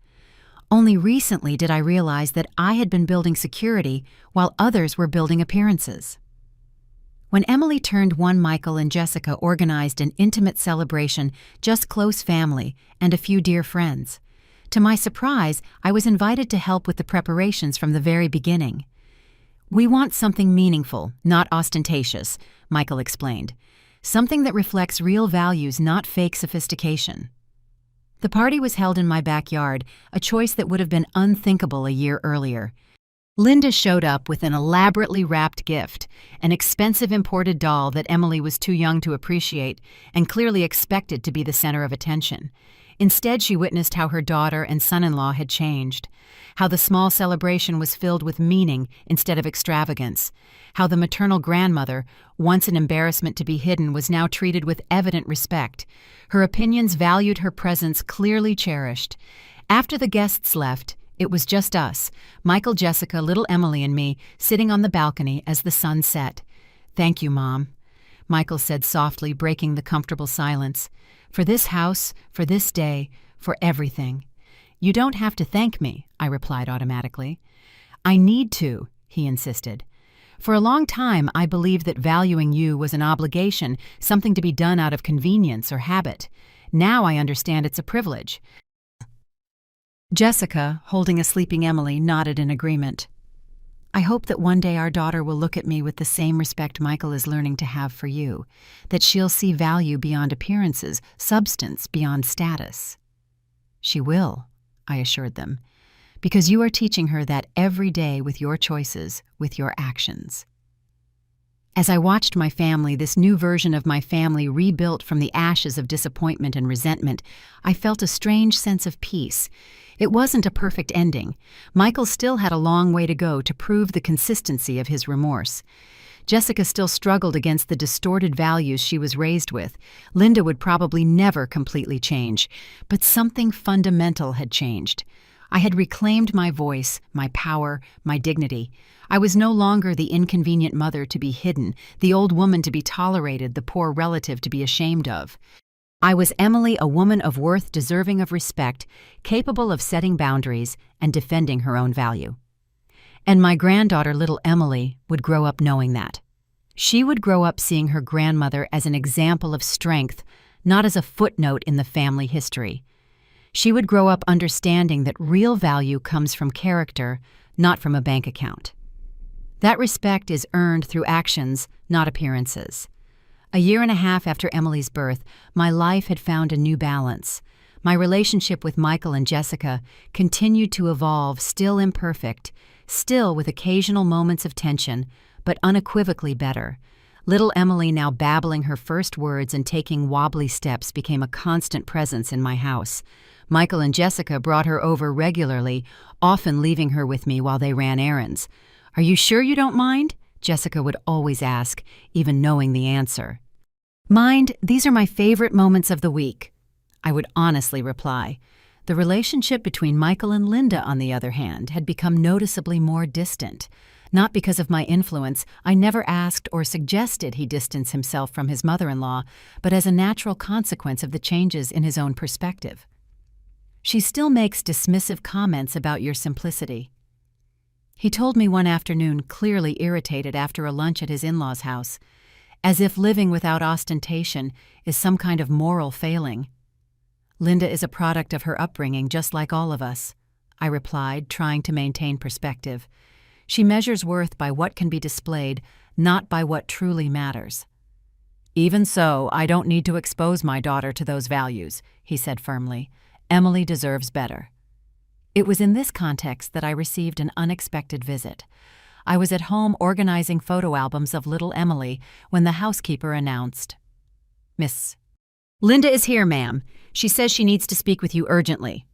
Only recently did I realize that I had been building security while others were building appearances. When Emily turned one, Michael and Jessica organized an intimate celebration, just close family and a few dear friends. To my surprise, I was invited to help with the preparations from the very beginning. We want something meaningful, not ostentatious, Michael explained. Something that reflects real values, not fake sophistication. The party was held in my backyard, a choice that would have been unthinkable a year earlier. Linda showed up with an elaborately wrapped gift, an expensive imported doll that Emily was too young to appreciate and clearly expected to be the center of attention. Instead, she witnessed how her daughter and son-in-law had changed, how the small celebration was filled with meaning instead of extravagance, how the maternal grandmother, once an embarrassment to be hidden, was now treated with evident respect. Her opinions valued, her presence clearly cherished. After the guests left, it was just us, Michael, Jessica, little Emily, and me, sitting on the balcony as the sun set. "Thank you, Mom," Michael said softly, breaking the comfortable silence. "For this house, for this day, for everything." "You don't have to thank me," I replied automatically. "I need to," he insisted. "For a long time, I believed that valuing you was an obligation, something to be done out of convenience or habit. Now I understand it's a privilege. Jessica, holding a sleeping Emily, nodded in agreement. I hope that one day our daughter will look at me with the same respect Michael is learning to have for you, that she'll see value beyond appearances, substance beyond status. She will, I assured them, because you are teaching her that every day with your choices, with your actions. As I watched my family, this new version of my family rebuilt from the ashes of disappointment and resentment, I felt a strange sense of peace. It wasn't a perfect ending. Michael still had a long way to go to prove the consistency of his remorse. Jessica still struggled against the distorted values she was raised with. Linda would probably never completely change, but something fundamental had changed. I had reclaimed my voice, my power, my dignity. I was no longer the inconvenient mother to be hidden, the old woman to be tolerated, the poor relative to be ashamed of. I was Emily, a woman of worth, deserving of respect, capable of setting boundaries and defending her own value. And my granddaughter, little Emily, would grow up knowing that. She would grow up seeing her grandmother as an example of strength, not as a footnote in the family history. She would grow up understanding that real value comes from character, not from a bank account. That respect is earned through actions, not appearances. A year and a half after Emily's birth, my life had found a new balance. My relationship with Michael and Jessica continued to evolve, still imperfect, still with occasional moments of tension, but unequivocally better. Little Emily, now babbling her first words and taking wobbly steps, became a constant presence in my house. Michael and Jessica brought her over regularly, often leaving her with me while they ran errands. "Are you sure you don't mind?" Jessica would always ask, even knowing the answer. "Mind, these are my favorite moments of the week," I would honestly reply. The relationship between Michael and Linda, on the other hand, had become noticeably more distant. Not because of my influence, I never asked or suggested he distance himself from his mother-in-law, but as a natural consequence of the changes in his own perspective. "She still makes dismissive comments about your simplicity," he told me one afternoon, clearly irritated after a lunch at his in-laws' house, as if living without ostentation is some kind of moral failing. "Linda is a product of her upbringing, just like all of us," I replied, trying to maintain perspective. "She measures worth by what can be displayed, not by what truly matters." "Even so, I don't need to expose my daughter to those values," he said firmly. "Emily deserves better." It was in this context that I received an unexpected visit. I was at home organizing photo albums of little Emily when the housekeeper announced, "Miss Linda is here, ma'am. She says she needs to speak with you urgently."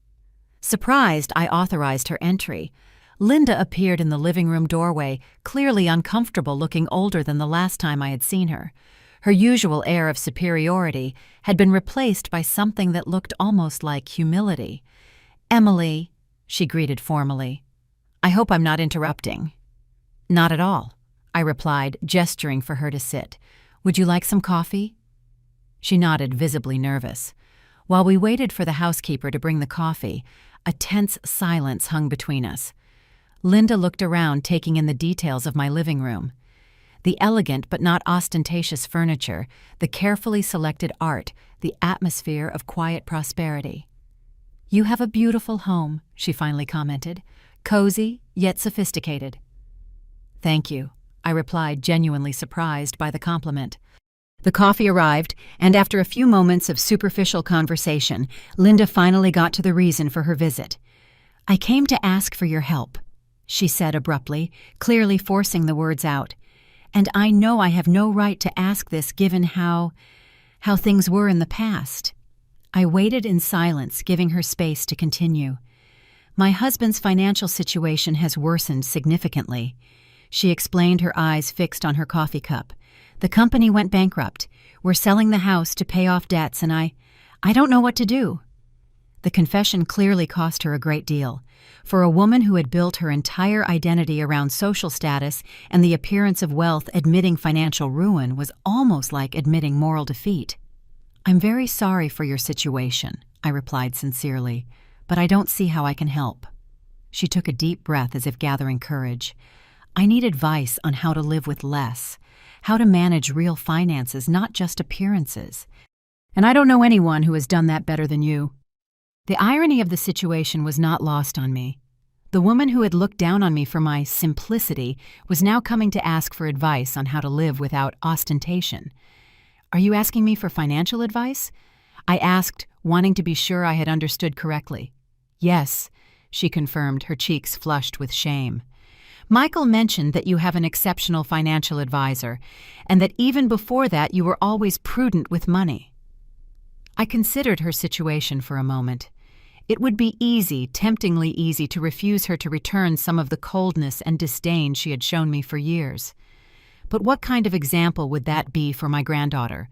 Surprised, I authorized her entry. Linda appeared in the living room doorway, clearly uncomfortable, looking older than the last time I had seen her. Her usual air of superiority had been replaced by something that looked almost like humility. "Emily," she greeted formally. "I hope I'm not interrupting." "Not at all," I replied, gesturing for her to sit. "Would you like some coffee?" She nodded, visibly nervous. While we waited for the housekeeper to bring the coffee, a tense silence hung between us. Linda looked around, taking in the details of my living room. The elegant but not ostentatious furniture, the carefully selected art, the atmosphere of quiet prosperity. "You have a beautiful home," she finally commented. "Cozy, yet sophisticated." "Thank you," I replied, genuinely surprised by the compliment. The coffee arrived, and after a few moments of superficial conversation, Linda finally got to the reason for her visit. "I came to ask for your help," she said abruptly, clearly forcing the words out. "And I know I have no right to ask this given how things were in the past." I waited in silence, giving her space to continue. "My husband's financial situation has worsened significantly," she explained, her eyes fixed on her coffee cup. "The company went bankrupt. We're selling the house to pay off debts, and I don't know what to do." The confession clearly cost her a great deal. For a woman who had built her entire identity around social status and the appearance of wealth, admitting financial ruin was almost like admitting moral defeat. "I'm very sorry for your situation," I replied sincerely, "but I don't see how I can help." She took a deep breath as if gathering courage. "I need advice on how to live with less, how to manage real finances, not just appearances. And I don't know anyone who has done that better than you." The irony of the situation was not lost on me. The woman who had looked down on me for my simplicity was now coming to ask for advice on how to live without ostentation. "Are you asking me for financial advice?" I asked, wanting to be sure I had understood correctly. "Yes," she confirmed, her cheeks flushed with shame. "Michael mentioned that you have an exceptional financial advisor, and that even before that you were always prudent with money." I considered her situation for a moment. It would be easy, temptingly easy, to refuse her to return some of the coldness and disdain she had shown me for years. But what kind of example would that be for my granddaughter?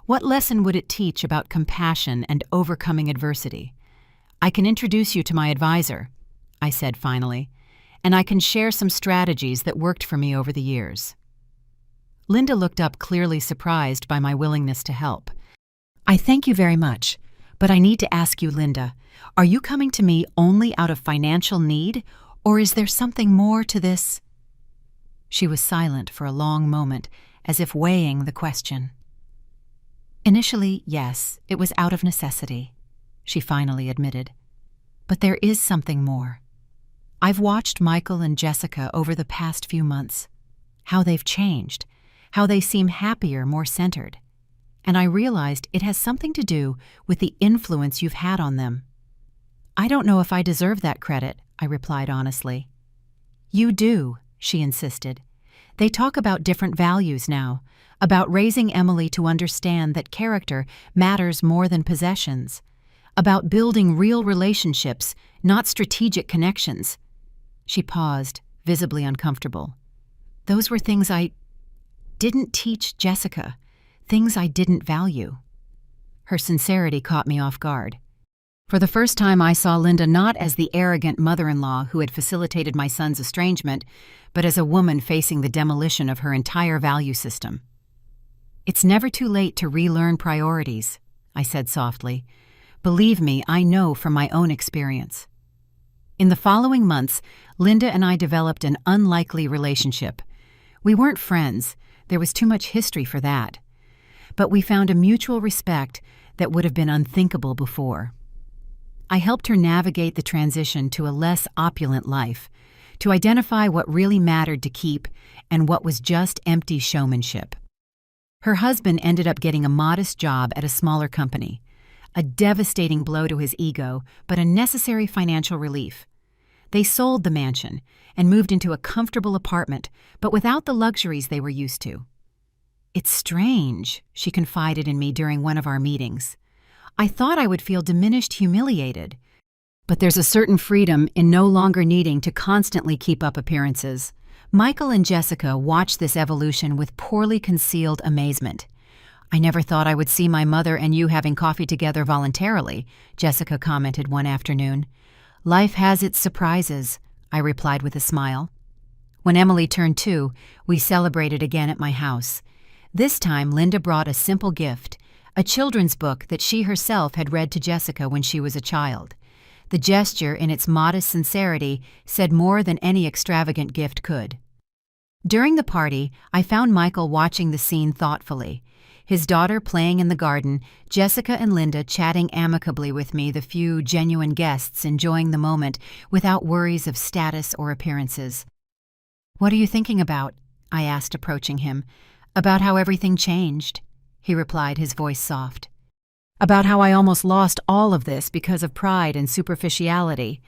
What lesson would it teach about compassion and overcoming adversity? "I can introduce you to my advisor," I said finally, "and I can share some strategies that worked for me over the years." Linda looked up, clearly surprised by my willingness to help. "I thank you very much, but I need to ask you, Linda, are you coming to me only out of financial need, or is there something more to this?" She was silent for a long moment, as if weighing the question. "Initially, yes, it was out of necessity," she finally admitted. "But there is something more. I've watched Michael and Jessica over the past few months, how they've changed, how they seem happier, more centered. And I realized it has something to do with the influence you've had on them." "I don't know if I deserve that credit," I replied honestly. "You do," she insisted. "They talk about different values now, about raising Emily to understand that character matters more than possessions, about building real relationships, not strategic connections." She paused, visibly uncomfortable. "Those were things I didn't teach Jessica, things I didn't value." Her sincerity caught me off guard. For the first time, I saw Linda not as the arrogant mother-in-law who had facilitated my son's estrangement, but as a woman facing the demolition of her entire value system. "It's never too late to relearn priorities," I said softly. "Believe me, I know from my own experience." In the following months, Linda and I developed an unlikely relationship. We weren't friends, there was too much history for that. But we found a mutual respect that would have been unthinkable before. I helped her navigate the transition to a less opulent life, to identify what really mattered to keep and what was just empty showmanship. Her husband ended up getting a modest job at a smaller company, a devastating blow to his ego, but a necessary financial relief. They sold the mansion and moved into a comfortable apartment, but without the luxuries they were used to. "It's strange," she confided in me during one of our meetings. "I thought I would feel diminished, humiliated. But there's a certain freedom in no longer needing to constantly keep up appearances." Michael and Jessica watched this evolution with poorly concealed amazement. "I never thought I would see my mother and you having coffee together voluntarily," Jessica commented one afternoon. "Life has its surprises," I replied with a smile. When Emily turned 2, we celebrated again at my house. This time, Linda brought a simple gift, a children's book that she herself had read to Jessica when she was a child. The gesture, in its modest sincerity, said more than any extravagant gift could. During the party, I found Michael watching the scene thoughtfully. His daughter playing in the garden, Jessica and Linda chatting amicably with me, the few genuine guests enjoying the moment without worries of status or appearances. "What are you thinking about?" I asked, approaching him. "About how everything changed," he replied, his voice soft. "About how I almost lost all of this because of pride and superficiality.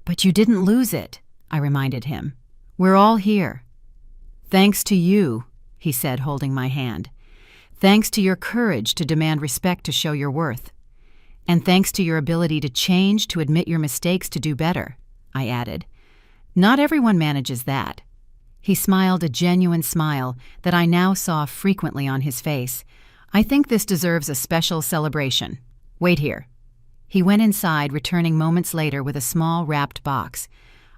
But you didn't lose it," I reminded him. "We're all here." "Thanks to you," he said, holding my hand. "Thanks to your courage to demand respect, to show your worth. And thanks to your ability to change, to admit your mistakes, to do better," I added. "Not everyone manages that." He smiled a genuine smile that I now saw frequently on his face. "I think this deserves a special celebration. Wait here." He went inside, returning moments later with a small wrapped box.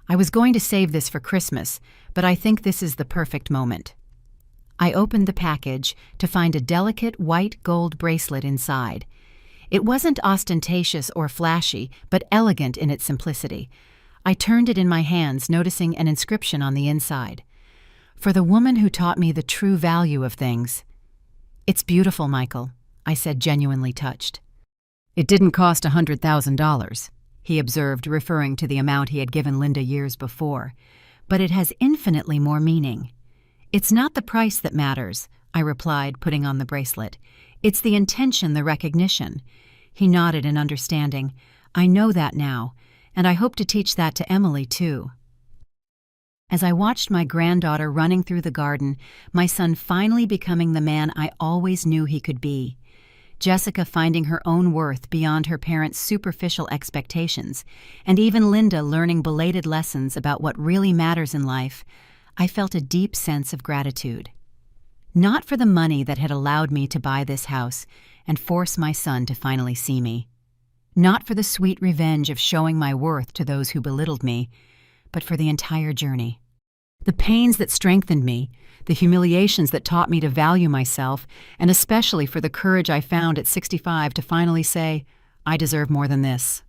"I was going to save this for Christmas, but I think this is the perfect moment." I opened the package to find a delicate white gold bracelet inside. It wasn't ostentatious or flashy, but elegant in its simplicity. I turned it in my hands, noticing an inscription on the inside. "For the woman who taught me the true value of things." "It's beautiful, Michael," I said, genuinely touched. "It didn't cost $100,000, he observed, referring to the amount he had given Linda years before, "but it has infinitely more meaning." "It's not the price that matters," I replied, putting on the bracelet. "It's the intention, the recognition." He nodded in understanding. "I know that now, and I hope to teach that to Emily, too." As I watched my granddaughter running through the garden, my son finally becoming the man I always knew he could be, Jessica finding her own worth beyond her parents' superficial expectations, and even Linda learning belated lessons about what really matters in life, I felt a deep sense of gratitude. Not for the money that had allowed me to buy this house and force my son to finally see me. Not for the sweet revenge of showing my worth to those who belittled me, but for the entire journey. The pains that strengthened me, the humiliations that taught me to value myself, and especially for the courage I found at 65 to finally say, "I deserve more than this."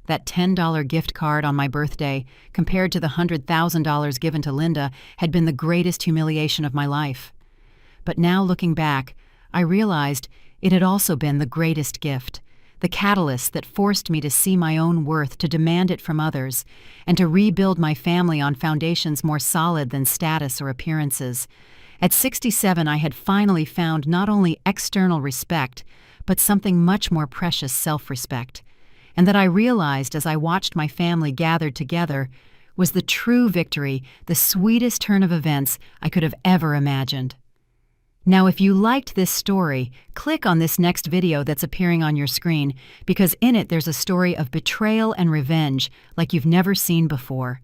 That $10 gift card on my birthday, compared to the $100,000 given to Linda, had been the greatest humiliation of my life. But now looking back, I realized it had also been the greatest gift, the catalyst that forced me to see my own worth, to demand it from others, and to rebuild my family on foundations more solid than status or appearances. At 67, I had finally found not only external respect, but something much more precious, self-respect. And that I realized as I watched my family gathered together was the true victory, the sweetest turn of events I could have ever imagined. Now, if you liked this story, click on this next video that's appearing on your screen, because in it there's a story of betrayal and revenge like you've never seen before.